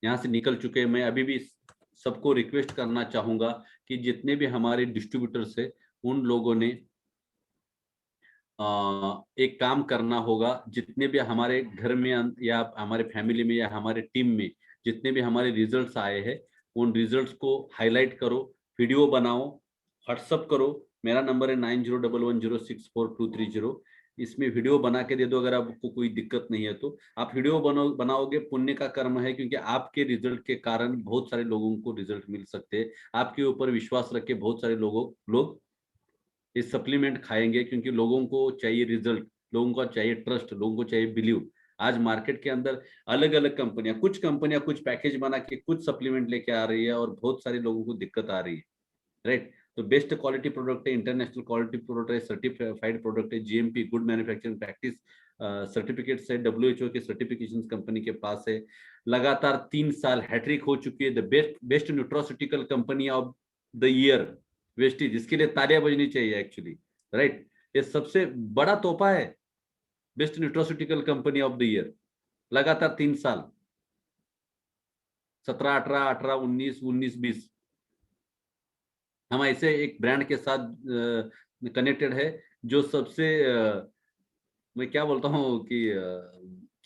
यहाँ से निकल चुके हैं। मैं अभी भी सबको रिक्वेस्ट करना चाहूंगा कि जितने भी हमारे डिस्ट्रीब्यूटर्स है, उन लोगों ने एक काम करना होगा। जितने भी हमारे घर में या हमारे फैमिली में या हमारे टीम में जितने भी हमारे रिजल्ट्स आए हैं, उन रिजल्ट्स को हाईलाइट करो, वीडियो बनाओ, व्हाट्सअप करो। मेरा नंबर है 9011064230। इसमें वीडियो बना के दे दो, अगर आपको कोई दिक्कत नहीं है तो। आप वीडियो बनाओगे, पुण्य का कर्म है, क्योंकि आपके रिजल्ट के कारण बहुत सारे लोगों को रिजल्ट मिल सकते हैं। आपके ऊपर विश्वास रख के बहुत सारे लोग ये सप्लीमेंट खाएंगे, क्योंकि लोगों को चाहिए रिजल्ट, लोगों को चाहिए ट्रस्ट, लोगों को चाहिए बिलीव। आज मार्केट के अंदर अलग अलग कंपनियां, कुछ कंपनियां कुछ पैकेज बना के कुछ सप्लीमेंट लेके आ रही है, और बहुत सारे लोगों को दिक्कत आ रही है, राइट। तो बेस्ट क्वालिटी प्रोडक्ट है, इंटरनेशनल क्वालिटी प्रोडक्ट है, सर्टिफाइड प्रोडक्ट है, GMP good manufacturing practice certificates है, डब्ल्यूएचओ के सर्टिफिकेशन कंपनी के पास है। लगातार 3 साल हैट्रिक हो चुकी है, the best nutraceutical company of the year Vestige. इसके लिए तालियां बजनी चाहिए एक्चुअली, राइट। ये सबसे बड़ा तोहफा है, best nutraceutical company of the year. लगातार 3 साल, 17, 18, 18, 19, 19, 20 हम ऐसे एक ब्रांड के साथ कनेक्टेड है, जो सबसे मैं क्या बोलता हूँ कि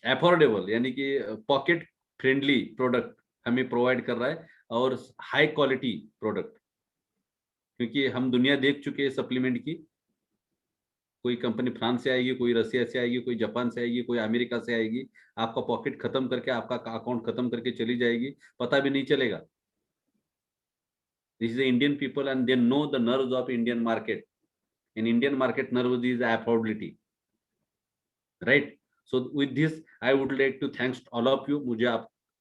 अफोर्डेबल, यानी कि पॉकेट फ्रेंडली प्रोडक्ट हमें प्रोवाइड कर रहा है, और हाई क्वालिटी प्रोडक्ट। क्योंकि हम दुनिया देख चुके हैं सप्लीमेंट की, कोई कंपनी फ्रांस से आएगी, कोई रसिया से आएगी, कोई जापान से आएगी, कोई अमेरिका से आएगी, आपका पॉकेट खत्म करके, आपका अकाउंट खत्म करके चली जाएगी, पता भी नहीं चलेगा। This is Indian people and they know the nerves of Indian market. In Indian market nerves is affordability, right. So with this I would like to thanks all of you. मुझे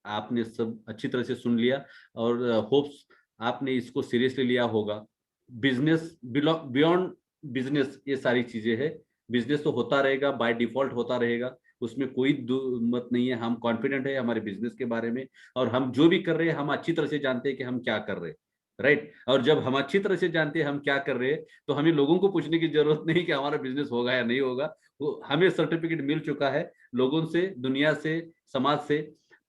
आपने सब अच्छी तरह से सुन लिया, और होप्स आपने इसको सीरियसली लिया होगा। बिजनेस बियॉन्ड बिजनेस ये सारी चीजें है। बिजनेस तो होता रहेगा, बाय डिफॉल्ट होता रहेगा, उसमें कोई मत नहीं है। हम कॉन्फिडेंट है हमारे बिजनेस के बारे में, और हम जो भी कर रहे हैं हम अच्छी तरह से जानते हैं कि हम क्या कर रहे हैं, राइट। और जब हम अच्छी तरह से जानते हैं हम क्या कर रहे हैं, तो हमें लोगों को पूछने की जरूरत नहीं कि हमारा बिजनेस होगा या नहीं होगा। वो हमें सर्टिफिकेट मिल चुका है लोगों से, दुनिया से, समाज से।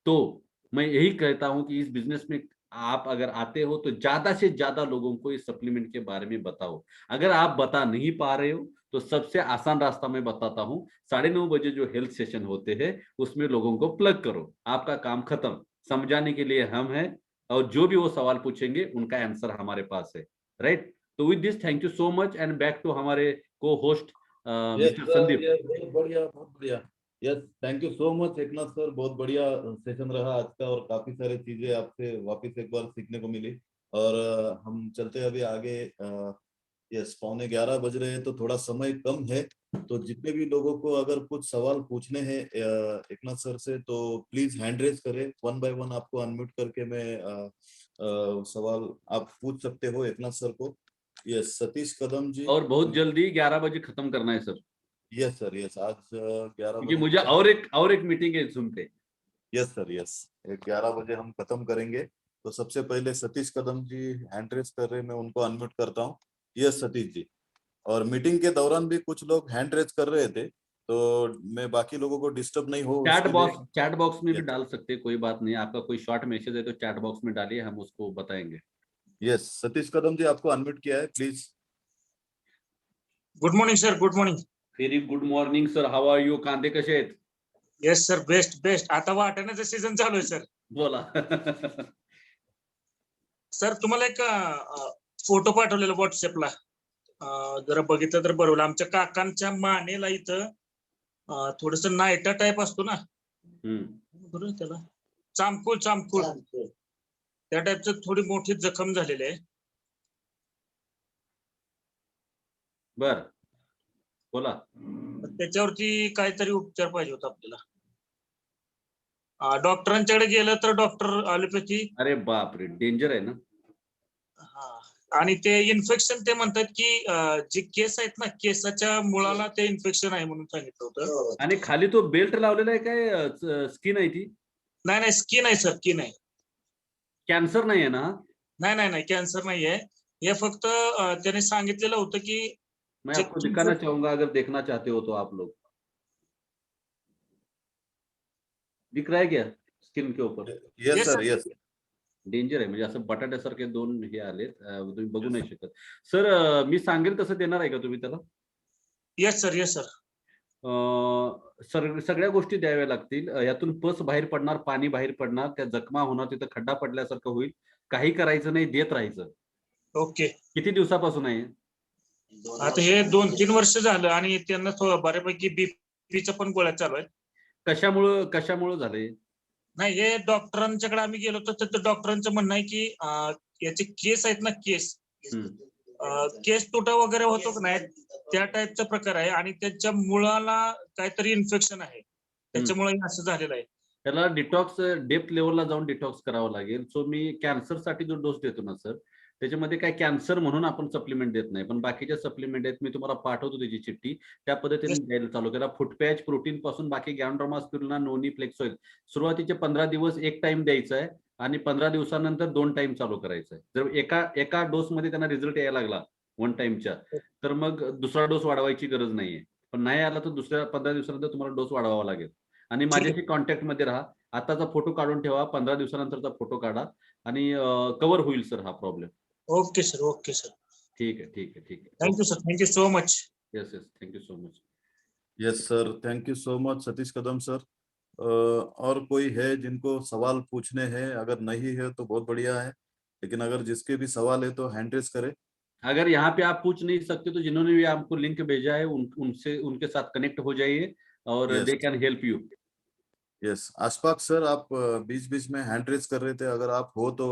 तो मैं यही कहता हूं कि इस बिजनेस में आप अगर आते हो तो ज्यादा से ज्यादा लोगों को इस सप्लीमेंट के बारे में बताओ। अगर आप बता नहीं पा रहे हो तो सबसे आसान रास्ता मैं बताता हूँ, 9:30 बजे जो हेल्थ सेशन होते हैं उसमें लोगों को प्लग करो, आपका काम खत्म। समझाने के लिए हम हैं, और जो भी वो सवाल पूछेंगे उनका आंसर हमारे पास है, राइट। तो with this thank you so much, and back to हमारे को host yes mister sir, Sandeep. ये बहुत बढ़िया, बहुत बढ़िया। Yes, thank you so much Eknath sir, बहुत बढ़िया सेशन रहा आज का, और काफी सारी चीजें आपसे वापस एक बार सीखने को मिली। और हम चलते हैं अभी आगे। यस, 11:15 बज रहे हैं तो थोड़ा समय कम है, तो जितने भी लोगों को अगर कुछ सवाल पूछने हैं एकनाथ सर से, तो प्लीज हैंड रेज करें। 1 बाय 1 आपको अनम्यूट करके मैं सवाल आप पूछ सकते हो एकनाथ सर को। यस, सतीश कदम जी। और बहुत जल्दी 11 बजे खत्म करना है सर, यस सर, यस, आज 11 क्योंकि बजे मुझे खत्म। और एक मीटिंग है जूम पे। यस सर, यस, 11 बजे हम खत्म करेंगे। तो सबसे पहले सतीश कदम जी हैंड रेज कर रहे हैं, मैं उनको अनम्यूट करता हूँ। यस सतीश जी। और मीटिंग के दौरान भी कुछ लोग हैंड रेज कर रहे थे, तो मैं बाकी लोगों को डिस्टर्ब नहीं हो उसके लिए। चैट बॉक्स में भी यस, डाल सकते हैं, कोई बात नहीं। आपका कोई शॉर्ट मैसेज है तो चैट बॉक्स में डालिए, हम उसको बताएंगे। यस, सतीश कदम जी आपको अनम्यूट किया है, please. Good morning sir, good morning. Very good morning sir, how are you? कांदे कसे आहेत? Yes sir, best best. आता वाटाण्याचा सीझन चालू आहे सर. बोला. सर तुम्हाला एक फोटो पाठवलेला व्हॉट्सअपला, जरा बघितलं तर बरोबर. आमच्या काकांच्या मानेला इथं थोडस नायटा टाईप असतो ना, बरोबर त्याला, चामकूळ चामकूळ, त्या टाईपचं थोडी मोठी जखम झालेली आहे. बर, बोला. त्याच्यावरती काहीतरी उपचार पाहिजे होता आपल्याला. डॉक्टरांच्याकडे गेलं तर डॉक्टर ॲलोपॅथी. अरे बाप रे, डेंजर आहे ना. आणि ते इन्फेक्शन ते म्हणतात की जे केस आहेत ना, केसाच्या मुळाला ते इन्फेक्शन आहे म्हणून सांगितलं होतं. आणि खाली तो बेल्ट लावलेला आहे काय? स्किन आहे ती? नाही नाही, स्किन आहे सर, स्किन आहे. कॅन्सर नाही आहे ना? नाही नाही नाही, कॅन्सर नाही आहे. हे फक्त त्याने सांगितलेलं होतं की मैं आपको दिखाना चाहूंगा अगर देखना चाहते हो तो आप लोग. दिख रहा है क्या स्किन के ऊपर? Yes sir, yes. डेंजर आहे, म्हणजे असं बटाट्यासारखे दोन हे आलेत, तुम्ही बघू नाही शकत. सर मी सांगेल तसं देणार आहे का तुम्ही त्याला? Yes sir, yes sir. सगळ्या गोष्टी द्याव्या लागतील. यातून पस बाहेर पडणार, पाणी बाहेर पडणार, त्या जखमा होणार, तिथं खड्डा पडल्यासारखं होईल. काही करायचं नाही, देत राहायचं. ओके. किती दिवसापासून आहे? आता हे 2-3 वर्ष झालं, आणि त्यांना बऱ्यापैकी बीपीच्या पण गोळ्या चालू आहेत. कशामुळे झाले? नाही, हे डॉक्टरांच्याकडे आम्ही गेलो तर तिथं डॉक्टरांचं म्हणणं आहे की याचे केस आहेत ना, केस तुटा वगैरे होतो की नाही, त्या टाईपचा प्रकार आहे, आणि त्याच्या मुळाला काहीतरी इन्फेक्शन आहे, त्याच्यामुळे असं झालेलं आहे. त्याला डिटॉक्स, डेप्थ लेवलला जाऊन डिटॉक्स करावं लागेल. सो मी कॅन्सरसाठी जो डोस देतो ना सर, त्याच्यामध्ये काय कॅन्सर म्हणून आपण सप्लिमेंट देत नाही, पण बाकीच्या सप्लिमेंट आहेत, मी तुम्हाला पाठवतो त्याची चिठ्ठी. त्या पद्धतीने द्यायला चालू केला. फुटपॅच, प्रोटीन पासून बाकी गॅनड्रोमा, स्पिरुलिना, नोनी, फ्लेक्सॉइल सुरुवातीचे 15 दिवस एक टाइम द्यायचा आहे, आणि 15 दिवसानंतर 2 टाइम चालू करायचं आहे. जर एका डोस मध्ये त्यांना रिझल्ट यायला लागला 1 टाइमच्या, तर मग दुसरा डोस वाढवायची गरज नाहीये. पण नाही आला तर दुसऱ्या 15 दिवसानंतर तुम्हाला डोस वाढवावा लागेल. आणि माझ्याशी कॉन्टॅक्ट मध्ये राहा. आताचा फोटो काढून ठेवा, 15 दिवसानंतरचा फोटो काढा, आणि कव्हर होईल सर हा problem. Okay sir, okay sir. ठीक है, ठीक है, ठीक है. Thank you sir, thank you so much. Yes yes, thank you so much. Yes sir, thank you so much Satish Kadam sir. और कोई है जिनको सवाल पूछने हैं? अगर नहीं है तो बहुत बढ़िया है, लेकिन अगर जिसके भी सवाल है तो हैंड रेज करें. अगर यहाँ पे आप पूछ नहीं सकते तो जिन्होंने भी आपको लिंक भेजा है उनके साथ कनेक्ट हो जाइए, और they can help you. Yes, Ashfaq sir, आप बीच बीच में हैंड रेज कर रहे थे, अगर आप हो तो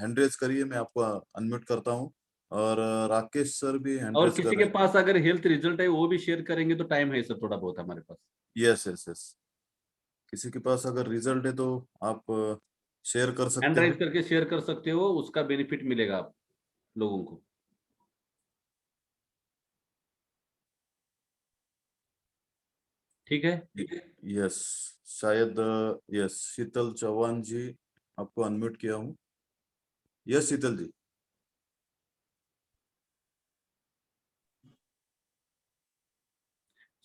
हैंड रेज करिए, मैं आपको अनम्यूट करता हूँ. और राकेश सर भी हैंड और रेज कर किसी रहे के पास अगर हेल्थ रिजल्ट है वो भी शेयर करेंगे तो टाइम है सर थोड़ा बहुत हमारे पास. यस यस यस, किसी के पास अगर रिजल्ट है तो आप शेयर कर सकते हैंड राइज हैं। करके शेयर कर सकते हो, उसका बेनिफिट मिलेगा आप लोगों को। ठीक है। यस, शायद यस, शीतल चौहान जी, आपको अनम्यूट किया हूँ। यस शीतल जी।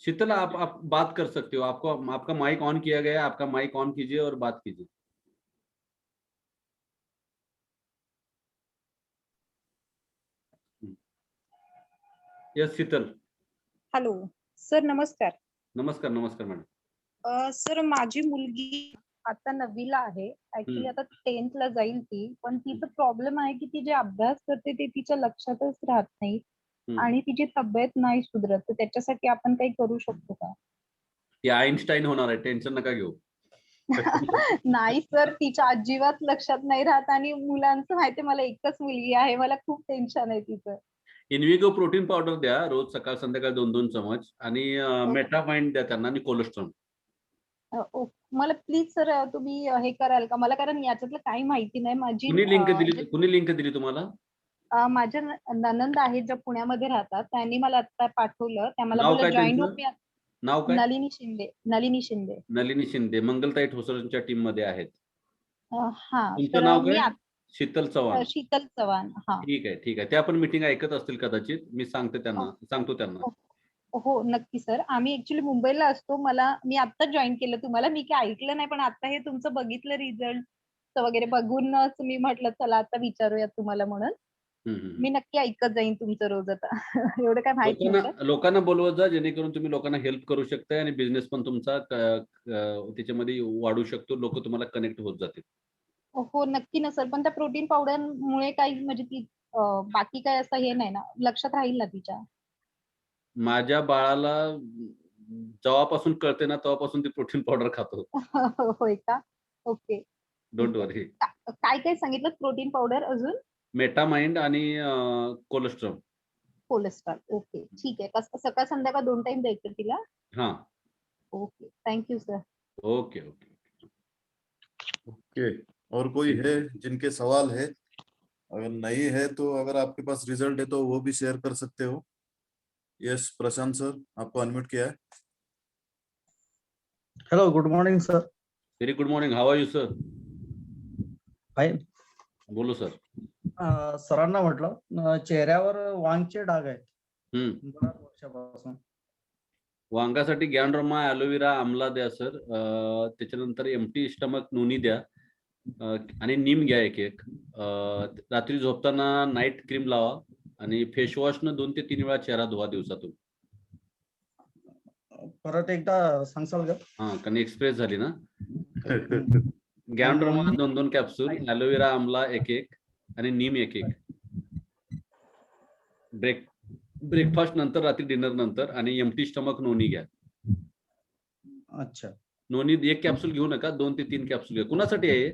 शीतल, आप बात कर सकते हो, आपको आपका माइक ऑन किया गया है, आपका माइक ऑन कीजिए और बात कीजिए। यस शीतल। हॅलो सर, नमस्कार. नमस्कार नमस्कार मॅडम. सर, माझी मुलगी आता 9वीला आहे. ऍक्च्युली आता 10th ला जाईल ती, पण तिचा प्रॉब्लेम आहे की ती जे अभ्यास करते ते तिच्या लक्षातच राहत नाही आणि तिची तब्येत नाही सुधरत. तर त्याच्यासाठी आपण काही करू शकतो का? ती आईन्स्टाईन होणार आहे, टेन्शन नका घेऊ. नाही सर, तिच्या अजिबात लक्षात नाही राहत आणि मुलांचं माहितीये, मला एकच मुलगी आहे, मला खूप टेन्शन आहे तिचं. इन्व्हिगो प्रोटीन पावडर द्या रोज सकाळ संध्याकाळ 2-2 चमच आणि मेटामाइंड द्या त्यांना आणि कोलेस्ट्रॉल. मला प्लीज सर तुम्ही हे कराल का? मला कारण याच्यातलं काही माहिती नाही. माझी कुणी लिंक दिली तुम्हाला? माझ्या ननंद आहेत ज्या पुण्यामध्ये राहतात, त्यांनी मला आता पाठवलं. त्या मला नाव बोलल्या काय जॉईन त्यांचं? होऊन. नाव काय? नलिनी शिंदे. नलिनी शिंदे. नलिनी शिंदे मंगलताई ठोसरच्या टीम मध्ये आहेत. हा, तुमचं तर नाव मी काय? शीतल चव्हाण. शीतल चव्हाण. हा, ठीक आहे ठीक आहे. ते आपण मीटिंग ऐकत असतील कदाचित, मी सांगतो त्यांना. हो नक्की सर. आम्ही ऍक्च्युली मुंबईला असतो. मी आता जॉईन केलं तुम्हाला. मी काय ऐकलं नाही, पण आता हे तुमचं बघितलं रिझल्ट वगैरे बघूनच मी म्हटलं चला आता विचारूयात तुम्हाला म्हणून. मी नक्की ऐकत जाईन तुमचं रोज आता. एवढं काय माहिती नव्हतं. लोकांना बोलवत जा, जेणेकरून तुम्ही लोकांना हेल्प करू शकताय आणि बिझनेस पण तुमचा त्याच्यामध्ये वाढू शकतो. लोक तुम्हाला कनेक्ट होत जातील. हो नक्की ना सर. पण त्या प्रोटीन पावडर मुळे काही म्हणजे ती बाकी काय असं हे नाही ना, लक्षात राहील ना तिच्या? माझ्या बाळाला जेव्हापासून कळते ना तेव्हापासून ती प्रोटीन पावडर खातो. होय का? ओके. Don't worry. काय काय सांगितलं प्रोटीन पावडर अजून? मेटामाइंड आणि कोलेस्ट्रॉल. कोलेस्ट्रॉल. ओके, ठीक आहे. सकाळ संध्याकाळ 2 टाइम द्यायचं तिला? हाँ. Okay, thank you sir. Okay okay okay. और कोई है जिनके सवाल है? अगर नहीं है तो अगर आपके पास रिजल्ट है तो वो भी शेयर कर सकते हो। यस प्रशांत सर, आपको अनम्यूट किया है। Hello, good morning sir. Very good morning. How are you sir? Fine. बोलो सर. सरांना म्हटलं चेहऱ्यावर वांगचे डाग आहेत बऱ्याच वर्षापासून. वांगासाठी गॅनड्रोमा ॲलोवेरा आमला द्या सर. त्याच्यानंतर एम्प्टी स्टमक नोनी द्या आणि नीम घ्या एक. रात्री झोपताना नाईट क्रीम लावा आणि फेस वॉशनं 2 ते 3 वेळा चेहरा धुवा दिवसातून. परत एकदा सांगसाल का? हा, कारण एक्सप्रेस झाली ना. गॅनड्रोमा 2-2 कॅप्सूल, ॲलोवेरा आमला एक आणि नीम एक. ब्रेकफास्ट नंतर, रात्री डिनर नंतर आणि एम्प्टी स्टमक नोनी घ्या. अच्छा. नोनी 1 कॅप्सूल घेऊ नका, 2 ते 3 कॅप्सूल घ्या. कुणासाठी आहे?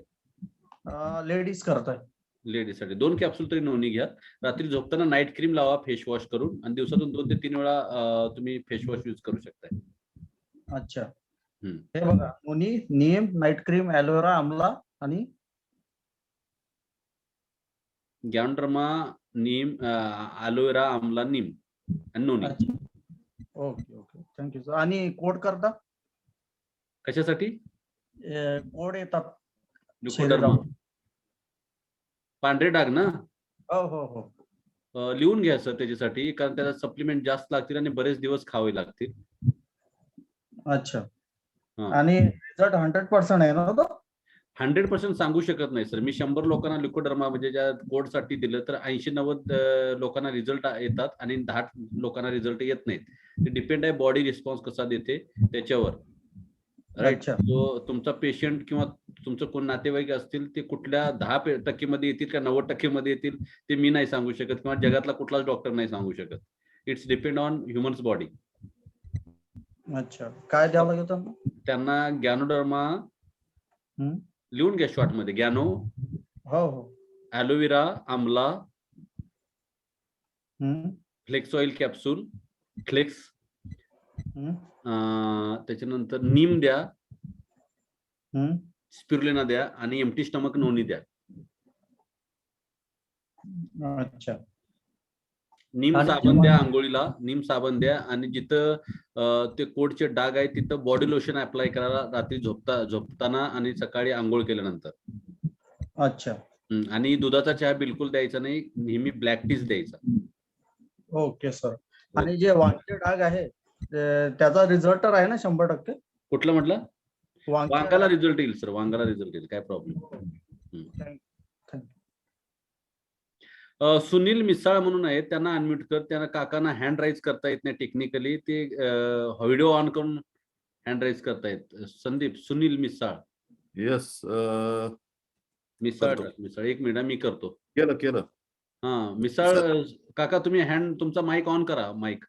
लेडीज करताय. लेडीजसाठी 2 कॅप्सूल तरी नोनी घ्या. रात्री झोपताना नाईट क्रीम लावा फेस वॉश करून आणि दिवसातून 2 ते 3 वेळा तुम्ही फेस वॉश यूज करू शकताय. अच्छा. हे बघा, noni, neem, night cream, aloe vera amla आणि गॅनड्रोमा, नीम, ॲलोवेरा आमला, नीम आणि noni. Okay okay, thank you sir. आणि कोड करता? कशासाठी? कोड येतात ल्युकोडर्मा. पांढरे डाग ना? हो हो हो. लिहून घ्या सर त्याच्यासाठी, कारण त्याला सप्लिमेंट जास्त लागतील आणि बरेच दिवस खावे लागतील. अच्छा. आणि रिझल्ट 100% आहे ना तो? 100% सांगू शकत नाही सर. मी 100 लोकांना ल्युकोडर्मा म्हणजे ज्या कोडसाठी दिलं तर 80-90 लोकांना रिझल्ट येतात आणि 10 लोकांना रिझल्ट येत नाहीत. ते डिपेंड आहे बॉडी रिस्पॉन्स कसा देते त्याच्यावर. राईट. जो तुमचा पेशंट किंवा तुमचं कोण नातेवाईक असतील ते कुठल्या 10% मध्ये येतील का 90% मध्ये येतील ते मी नाही सांगू शकत किंवा जगातला कुठलाच डॉक्टर नाही सांगू शकत. It's depend on humans body. अच्छा. काय द्यावं लागेल त्यांना? गॅनोडर्मा लिहून घ्या शॉर्ट मध्ये. गॅनो, हो हो, aloe vera amla, flax oil capsule, flax, त्याच्यानंतर नीम द्या, स्पिरुलिना द्या आणि एम्प्टी स्टमक नोनी द्या. अच्छा. नीम आणि साबण द्या आंघोळीला, नीम साबण द्या आणि जिथं ते कोडचे डाग आहेत तिथं बॉडी लोशन अप्लाय करा रात्री झोपताना आणि सकाळी आंघोळ केल्यानंतर. अच्छा. आणि दुधाचा चहा बिलकुल द्यायचा नाही, नेहमी ब्लॅक टीच द्यायचा. Okay sir. आणि जे वांगचे डाग आहे त्याचा रिझल्ट तर आहे ना 100%? कुठलं म्हटलं? वांगचे वांगाला डाग. रिझल्ट येईल सर, वांगाला रिझल्ट येईल, काय प्रॉब्लेम. सुनील मिसाळ म्हणून आहेत, त्यांना अनम्यूट कर. त्यांना काकांना हँड राईज करता येत नाही टेक्निकली, ते व्हिडिओ ऑन करून हँड राईज करतायत. संदीप सुनील मिसाळ. येस. मिसाळ करतो. मिसाळ एक मिनिट मी करतो. केलं. हा मिसाळ काका तुम्ही तुमचा माईक ऑन करा. माईक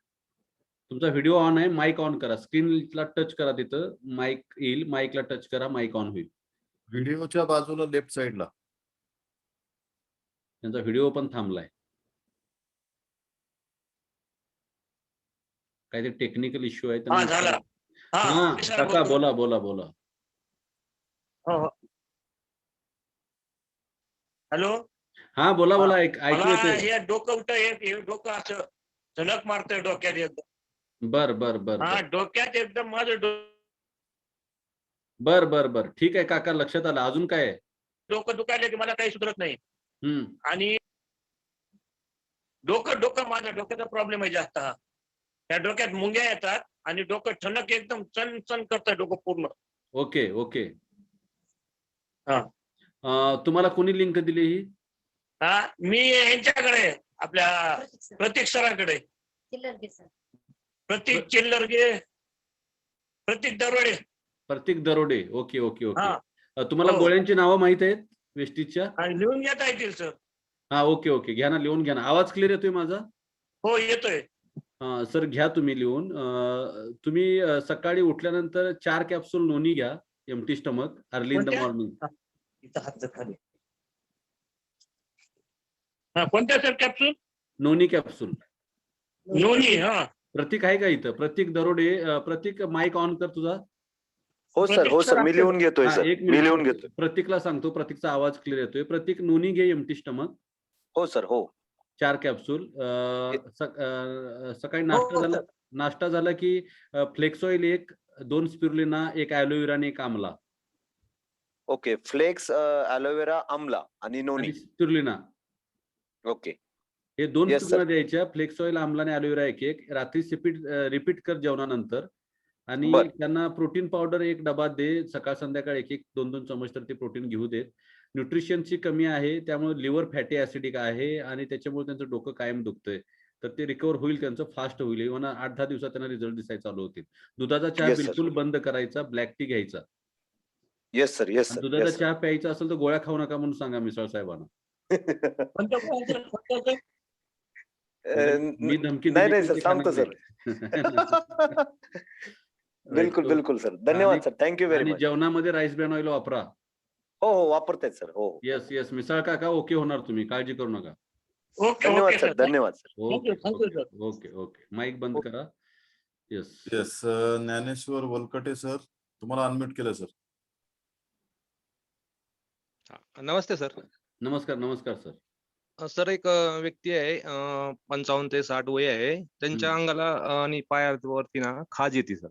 तुमचा व्हिडिओ ऑन आहे, माईक ऑन करा. स्क्रीनला टच करा, तिथं माईक येईल, माईकला टच करा, माईक ऑन होईल. व्हिडिओच्या बाजूला लेफ्ट साइडला. त्यांचा व्हिडिओ पण थांबलाय. काहीतरी टेक्निकल इश्यू आहे. हा झाला. हा काका बोला. हॅलो. हा बोला ऐकू येतंय. हे डोकं हे डोकं असं झलक मारतंय डोक्यात एकदम. बर. डोक्यात एकदम माझं बर ठीक आहे काका, लक्षात आलं. अजून काय आहे? डोकं दुखायला की मला काही सुधरत नाही. आणि डोकं माझ्या डोक्याचा प्रॉब्लेम आहे जास्त. हा त्या डोक्यात मुंग्या येतात आणि डोकं ठणक एकदम चन करतंय डोकं पूर्ण. ओके. हा. तुम्हाला कोणी लिंक दिली ही? हा मी यांच्याकडे आपल्या प्रतीक सरांकडे. प्रतीक चिल्लरगे, प्रतीक दरोडे. प्रतीक दरोडे. ओके. तुम्हाला हो. गोळ्यांची नावं माहित आहेत वेस्टीजच्या? लिहून घेता येतील सर. हा ओके घ्या ना, लिहून घ्या ना. आवाज क्लिअर येतोय माझा? हो येतोय. सर घ्या तुम्ही लिहून. तुम्ही सकाळी उठल्यानंतर 4 कॅप्सूल नोनी घ्या, empty stomach, early in the कोणत्या? मॉर्निंग. इथं हात खाली. कोणत्या सर कॅप्सूल? नोनी कॅप्सूल. नोनी. हा प्रतीक आहे का इथं? प्रतीक दरोडे. प्रतीक माईक ऑन कर तुझा. हो सर मी लिहून घेतोय सर. एक मी लिहून मिनिट घेतोय. प्रतीकला सांगतो, प्रतीकचा आवाज क्लिअर येतोय. प्रतीक नोनी घे एम्प्टी स्टमक. हो सर. हो 4 कॅप्सूल. सकाळी नाश्ता झाला की फ्लेक्स ऑइल 1, 2 स्पिरुलिना, 1 ॲलोवेरा आणि 1 amla. Okay. Flax, aloe vera, amla आणि नोनी. स्पिरुलिना. ओके. हे 2 Yes, स्पिरुलिना द्यायच्या. फ्लेक्स ऑइल, आमला आणि ॲलोवेरा 1 रात्री रिपीट कर जेवणानंतर. आणि त्यांना प्रोटीन पावडर 1 डबा दे. सकाळ संध्याकाळ 1 2 चमच तर ते प्रोटीन घेऊ देत. न्यूट्रिशनची कमी आहे, त्यामुळे लिव्हर फॅटी ऍसिडिक आहे आणि त्याच्यामुळे त्यांचं डोकं कायम दुखतंय. तर ते रिकवर होईल, त्यांचं फास्ट होईल. इव्हन 8-10 दिवसात त्यांना रिझल्ट दिसायला चालू होतील. दुधाचा चहा बिलकुल बंद करायचा, ब्लॅक टी घ्यायचा. Yes sir. दुधाचा चहा प्यायचा असेल तर गोळ्या खाऊ नका म्हणून सांगा मिसाळ साहेबांना. मी धमकी नाही सर, सांगतो सर. बिलकुल सर. धन्यवाद सर. Thank you very much. जेवणामध्ये राईस ब्रॅन ऑइल वापरा. हो वापरतायत सर. हो येस मिसाळ काका ओके होणार, तुम्ही काळजी करू नका. धन्यवाद सर. धन्यवाद सर. ओके माईक बंद करा. येस. ज्ञानेश्वर वलकटे सर, तुम्हाला अनम्यूट केलं सर. नमस्ते सर. नमस्कार सर. सर एक व्यक्ती आहे, 55 ते 60 वय आहे. त्यांच्या अंगाला आणि पायावरती ना खाज येते सर.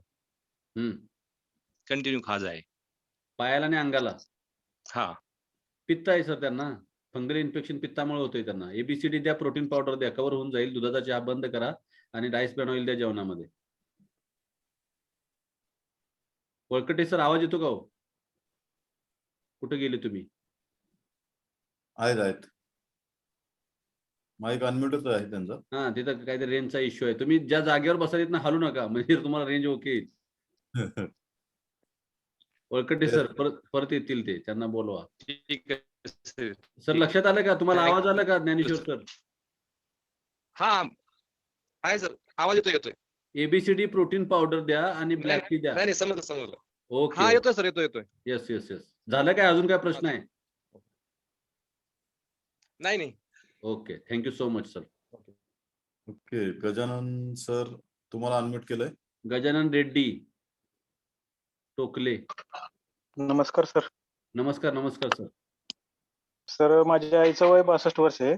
कंटिन्यू खाज आहे पायाला आणि अंगाला. हा. पित्त आहे सर त्यांना. फंगल इन्फेक्शन पित्तामुळे होतोय त्यांना. ABCD द्या, प्रोटीन पावडर द्या, कव्हर होऊन जाईल. दुधाचा चहा बंद करा आणि राईस ब्रॅन ऑइल द्या जेवणामध्ये. वळकटे सर आवाज येतो का हो? कुठे गेले तुम्ही? आहेत. माईक अनम्यूटच आहे त्यांचा. हा तिथं काहीतरी रेंजचा इश्यू आहे. तुम्ही ज्या जागेवर बसायला ना हलू नका, म्हणजे तुम्हाला रेंज ओके येईल. वळकटे सर परत येतील ते, त्यांना बोलवा. ठीक आहे सर. लक्षात आलं का तुम्हाला? आवाज आला का ज्ञानेश्वर सर? हा आहे सर, आवाज येतोय. ABCD प्रोटीन पावडर द्या आणि ब्लॅक टी द्या. नाही समजलं. ओके. हा येतोय सर, येतोय. येस. झालं काय? अजून काय प्रश्न आहे? नाही. Okay, thank you so much sir. Okay. Gajanan sir, तुम्हाला अनम्यूट केलंय. गजानन रेड्डी टोकले. नमस्कार सर. नमस्कार नमस्कार सर. सर माझ्या आईचं वय 62 वर्ष आहे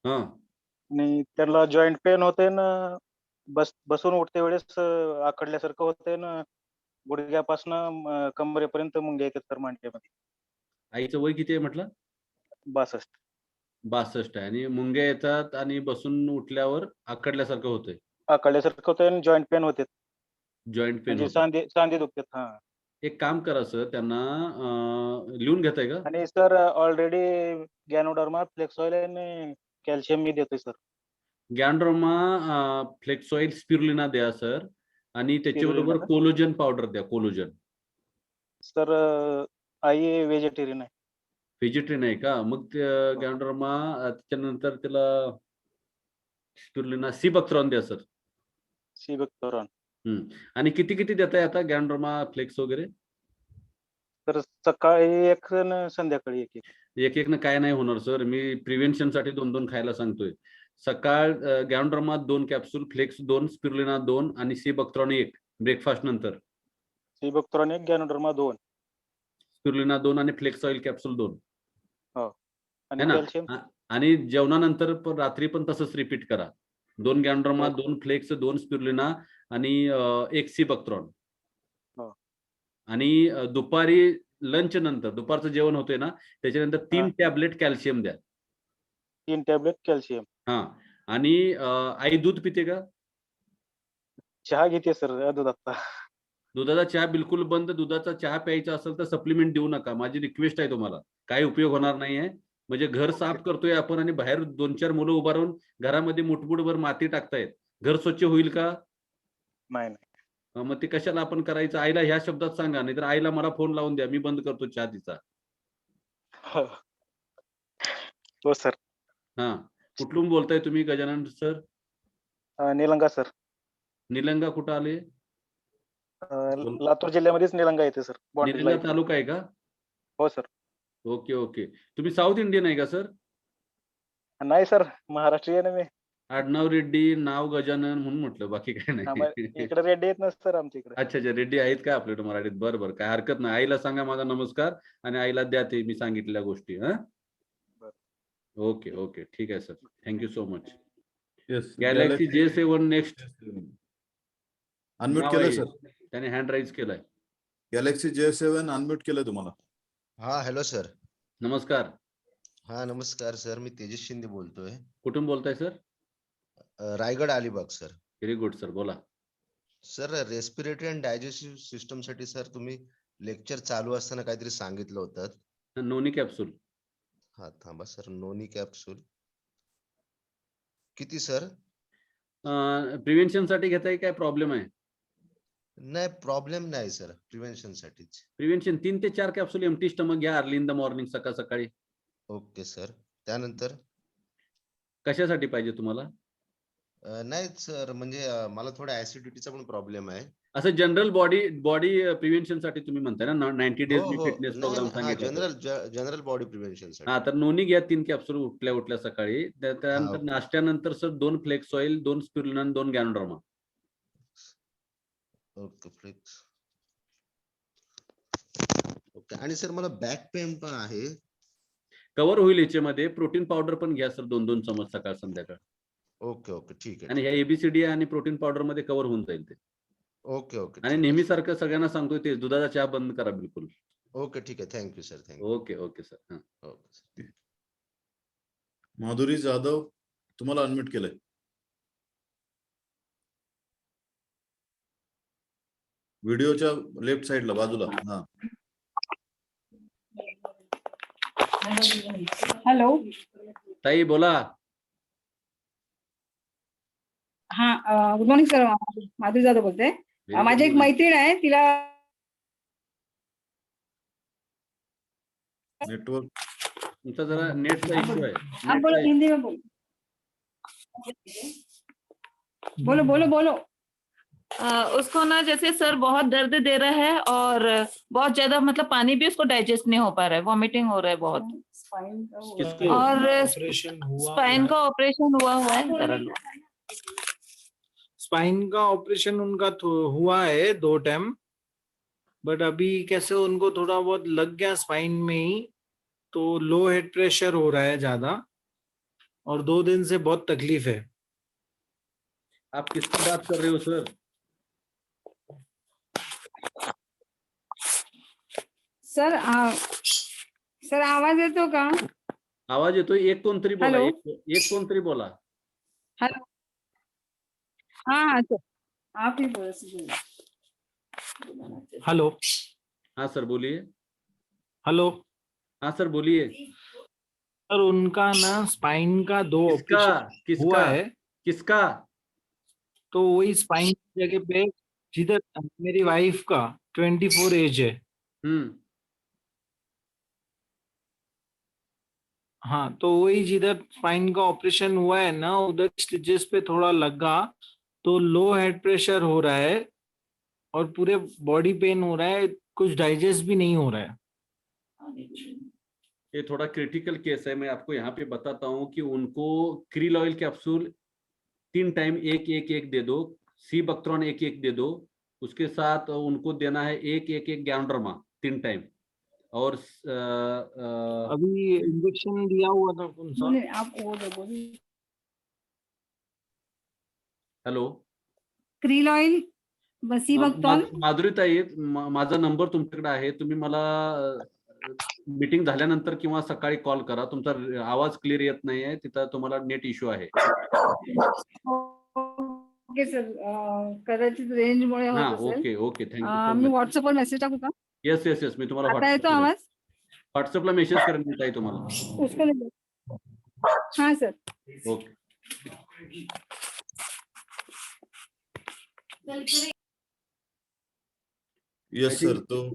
हा आणि त्याला जॉईंट पेन होते ना, बसून उठते वेळेस आखडल्यासारखं होतंय ना, गुडघ्यापासनं कमरेपर्यंत मुंग्या येतात सर मांडीमध्ये. आईचं वय किती आहे म्हटलं? 62. 62 आहे आणि मुंग्या येतात आणि बसून उठल्यावर आखडल्यासारखं होतंय. आखडल्यासारखं होतंय आणि जॉईंट पेन होते, जॉईंट पेन म्हणजे होतं. सांधे दुखतात. हा. एक काम करा सर, त्यांना लिहून घेताय का? आणि सर ऑलरेडी गॅनोडर्मा, फ्लेक्सॉइल आणि कॅल्शियम मी देतोय सर. गॅनोडर्मा, फ्लेक्सॉइल, स्पिरुलिना द्या सर आणि त्याच्याबरोबर स्पिरुलिना का? कोलोजन पावडर द्या. कोलोजन. सर आई व्हेजिटेरियन आहे. व्हेजिटेरियन आहे का? मग गॅनोडर्मा, त्याच्यानंतर त्याला स्पिरुलिना, सिबॅक्थ्रॉन द्या सर. सिबॅक्थ्रॉन. आणि किती किती देताय आता गॅनोडर्मा फ्लेक्स वगैरे? तर सकाळी एक आणि संध्याकाळी एक. एक एक न काय नाही होणार सर, मी प्रिव्हेन्शन साठी 2-2 खायला सांगतोय. सकाळ गॅनोडर्मा 2 कॅप्सूल, फ्लेक्स 2, स्पिरुलिना 2 आणि सिबॅक्थ्रॉन 1 ब्रेकफास्ट नंतर. सिबॅक्थ्रॉन 1, गॅनोडर्मा 2, स्पिरुलिना 2 आणि फ्लेक्स ऑइल कॅप्सूल 2. हो. है आणि ना? कॅल्शियम आणि जेवणानंतर पण रात्री पण तसंच रिपीट करा. 2 गॅनोडर्मा, हो. 2 फ्लेक्स, 2 स्पिरुलिना आणि 1 सिबॅक्थ्रॉन. हो. आणि दुपारी लंच नंतर, दुपारचं जेवण होतंय ना, त्याच्यानंतर 3 टॅबलेट कॅल्शियम द्या. 3 टॅबलेट कॅल्शियम. हा. आणि आई दूध पिते का? चहा घेते सर दुधाचा. दुधाचा चहा बिलकुल बंद. दुधाचा चहा प्यायचा असेल तर सप्लिमेंट देऊ नका. माझी रिक्वेस्ट आहे तुम्हाला. काही उपयोग होणार नाहीये. म्हणजे घर साफ करतोय आपण आणि बाहेर 2-4 मुलं उभा राहून घरामध्ये मुठमुठभर माती टाकतायत. घर स्वच्छ होईल का? नाही. मग ते कशाला आपण करायचं? आईला ह्या शब्दात सांगा, नाहीतर आईला मला फोन लावून द्या, मी बंद करतो चहा तिचा. हो सर. हा. कुठून बोलताय तुम्ही गजानन सर? निलंगा सर. निलंगा कुठं आले? लातूर जिल्ह्यामध्येच निलंगा येते सर. निलंगा तालुका आहे का? हो सर. Okay okay. तुम्ही साऊथ इंडियन आहे का सर? नाही सर, महाराष्ट्रीयन मी. आडनाव रेड्डी, नाव गजानन म्हणून म्हटलं, बाकी काय नाही. इकडे रेड्डी येत नसतं सर आमच्या इकडे. अच्छा रेड्डी आहेत का आपल्याकडे मराठीत? बरं काय हरकत नाही. आईला सांगा माझा नमस्कार आणि आईला द्या ते मी सांगितलेल्या गोष्टी. ओके ठीक आहे sir. Thank you so much. Galaxy J7 next. Unmute केलं सर. त्याने हँड राईज केलाय. गॅलेक्सी J7 अनम्यूट केलं तुम्हाला. हा हॅलो सर. नमस्कार. हा नमस्कार सर, मी तेजस शिंदे बोलतोय. कुठून बोलताय sir? Raigad Alibag sir. Very good sir, बोला. Sir respiratory and digestive system साठी सर तुम्ही लेक्चर चालू असताना काहीतरी सांगितलं होतं. Noni capsule. हा थांबा सर, नोनी कॅप्सूल किती सर? प्रिव्हेन्शन साठी घेताय काय प्रॉब्लेम आहे? नाही प्रॉब्लेम नाही सर, प्रिव्हेन्शन साठीच. प्रिव्हेन्शन 3 ते 4 कॅप्सूल एम्प्टी स्टमक घ्या अर्ली इन द मॉर्निंग, सकाळी. Okay sir. त्यानंतर कशासाठी पाहिजे तुम्हाला? नाही सर, म्हणजे मला थोडा ऍसिडिटीचा पण प्रॉब्लेम आहे. असं जनरल बॉडी प्रिव्हेन्शन साठी तुम्ही म्हणताय ना, 90 डेज मी फिटनेस प्रोग्राम सांगितलं. जनरल बॉडी प्रिव्हेन्शन साठी. हा, तर नोनी घ्या 3 कॅप्सूल उठल्या सकाळी. त्यानंतर नाश्त्यानंतर sir 2 flax oil, 2 spirulina, 2 ganoderma. Okay flax. Okay. आणि सर मला बॅक पेन पण आहे. कव्हर होईल याच्यामध्ये. प्रोटीन पावडर पण घ्या सर 2-2 चमच सकाळ संध्याकाळ. ओके ठीक आहे. आणि ह्या ABCD आणि प्रोटीन पावडर मध्ये कव्हर होऊन जाईल ते. ओके. आणि नेहमी सारखं सगळ्यांना सांगतोय ते दुधाचा चहा बंद करा बिलकुल. ओके ठीक आहे. Thank you sir. Thank you. Okay sir. Okay. Madhuri Jadhav, तुम्हाला अनम्यूट केलंय. व्हिडिओच्या लेफ्ट साइडला बाजूला. हा. हॅलो ताई बोला. हा गुड मॉर्निंग सर, माधुरी जाधव बोलते. माझी एक मैत्रीण आहे, तिला नेटवर्क तुमचा जरा नेटचा इश्यू आहे. आप बोलो, हिंदी में बोलो. बोलो. उसको ना जैसे सर बहुत दर्द दे रहा है और बहुत ज्यादा मतलब पानी भी उसको डाइजेस्ट नहीं हो पा रहा है, वॉमिटिंग हो रहा है बहुत. और स्पाइन का ऑपरेशन हुआ है. स्पाइन का ऑपरेशन उनका हुआ है 2 टाइम. बट अभी कैसे उनको थोड़ा बहुत लग गया स्पाइन में ही, तो लो हेड प्रेशर हो रहा है ज्यादा और 2 दिन से बहुत तकलीफ है। आप किसकी बात कर रहे हो सर? सर आवाज येतो का? आवाज येतोय. एक कोणतरी बोला. हॅलो. एक कोणतरी बोला. हेलो, हाँ सर आप ही बोलो। हेलो. हाँ सर बोलिए. हेलो. हाँ सर बोलिए. सर उनका ना स्पाइन का 2 ऑपरेशन हुआ है. किसका? तो वही स्पाइन की जगह पे जिधर मेरी वाइफ का 24 एज है. हाँ, तो वही जिधर स्पाइन का ऑपरेशन हुआ है ना, उधर स्टिचेस पे थोड़ा लगा, तो लो हेड प्रेशर हो रहा है और पूरे बॉडी पेन हो रहा है, कुछ डाइजेस्ट भी नहीं हो रहा है. ये थोड़ा क्रिटिकल केस है. मैं आपको यहाँ पे बताता हूँ कि उनको क्रील ऑयल कैप्सूल 3 टाइम एक दे दो. सी बक्ट्रॉन एक दे दो. उसके साथ उनको देना है एक गैंड्रमा 3 टाइम. और अभी इंजेक्शन दिया हुआ था कौन सा? आप वो बोलिए. हॅलो. क्रील ऑइल बसी बघतो. माधुरीताई, माझा नंबर तुमच्याकडे आहे. तुम्ही मला मीटिंग झाल्यानंतर किंवा सकाळी कॉल करा. तुमचा आवाज क्लिअर येत नाहीये. तिथं तुम्हाला नेट इश्यू आहे. ओके सर, कदाचित रेंज मुळे होत असेल. Okay thank you. मी व्हॉट्सअपवर मेसेज टाकू का? येस मी तुम्हाला आता येतो आवाज? व्हॉट्सअपला मेसेज करेन ताई तुम्हाला. हाँ सर. ओके. Yes sir. तो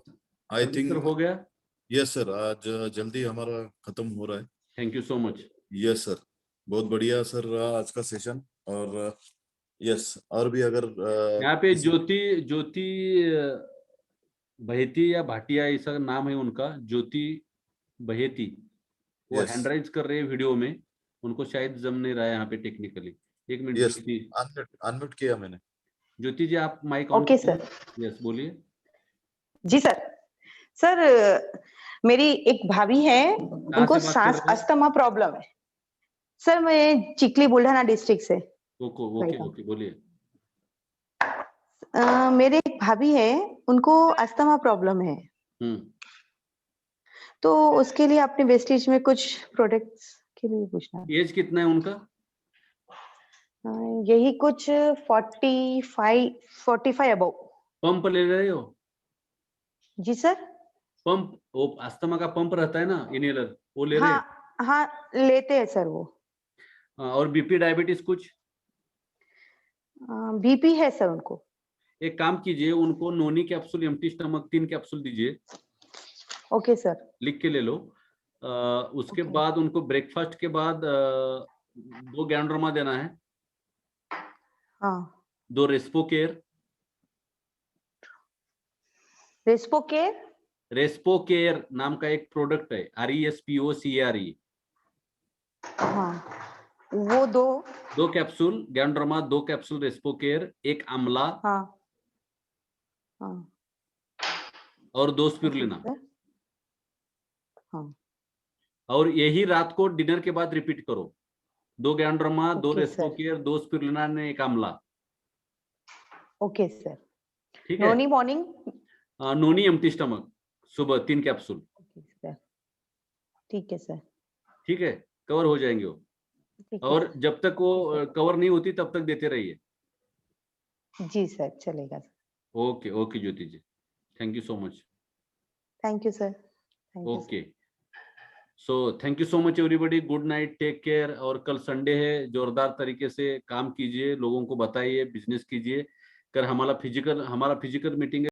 आई थिंक हो गया. यस सर, आज जल्दी हमारा खत्म हो रहा है. Thank you so much. Yes sir, बहुत बढ़िया सर रहा आज का सेशन. और यस, और भी अगर यहाँ पे ज्योति बहेती या भाटिया ऐसा नाम है उनका, ज्योति बहेती, वो हैंड राइज कर रहे हैं वीडियो में. उनको शायद जम नहीं रहा है यहाँ पे टेक्निकली. 1 मिनट. यस, अनम्यूट किया मैंने. ज्योति जी आप mic on. Okay sir. Yes बोलिए. जी सर मेरी एक भाभी है, उनको सांस अस्थमा प्रॉब्लम है. सर मैं चिखली बुल्ढाना डिस्ट्रिक्ट से. ओके बोलिए. मेरे एक भाभी है, उनको अस्थमा प्रॉब्लम है. तो उसके लिए आपने वेस्टेज में कुछ प्रोडक्ट्स के लिए पूछना. एज कितना है उनका? यही कुछ 45 अबव. पंप ले रहे हो? जी सर. पंप, वो अस्थमा का पंप रहता है ना, इनहेलर, वो ले रहे हैं? हाँ लेते हैं सर वो. और बीपी डायबिटीज कुछ? बीपी है सर उनको. एक काम कीजिए, उनको नोनी कैप्सूल एम्प्टी स्टमक 3 कैप्सूल दीजिए. Okay sir. लिख के ले लो. उसके बाद उनको ब्रेकफास्ट के बाद 2 गैंड्रोमा देना है. हाँ. 2 रेस्पो केयर. रेस्पो केयर नाम का एक प्रोडक्ट है, RESPOCRE. हाँ, वो 2 capsule ganoderma, 2 capsule Respo care, 1 amla. हाँ. और 2 स्पिरुलिना. हाँ. और यही रात को डिनर के बाद रिपीट करो. 2 गैंड्रोमा, 2 रेस्पो केयर, 2 स्पिरुलिना ने 1 आमला. Okay sir. ठीक है. नोनी मॉर्निंग. नोनी एम्प्टी स्टमक सुबह 3 कैप्सूल. ठीक है सर. ठीक है, कवर हो जाएंगे वो. और जब तक वो कवर नहीं होती तब तक देते रहिए. जी सर, चलेगा. Okay Jyoti ji, thank you so much. Thank you sir. Okay, so thank you so much everybody. Good night, take care. और कल संडे है, जोरदार तरीके से काम कीजिए, लोगों को बताइए, बिजनेस कीजिए. हमारा फिजिकल मीटिंग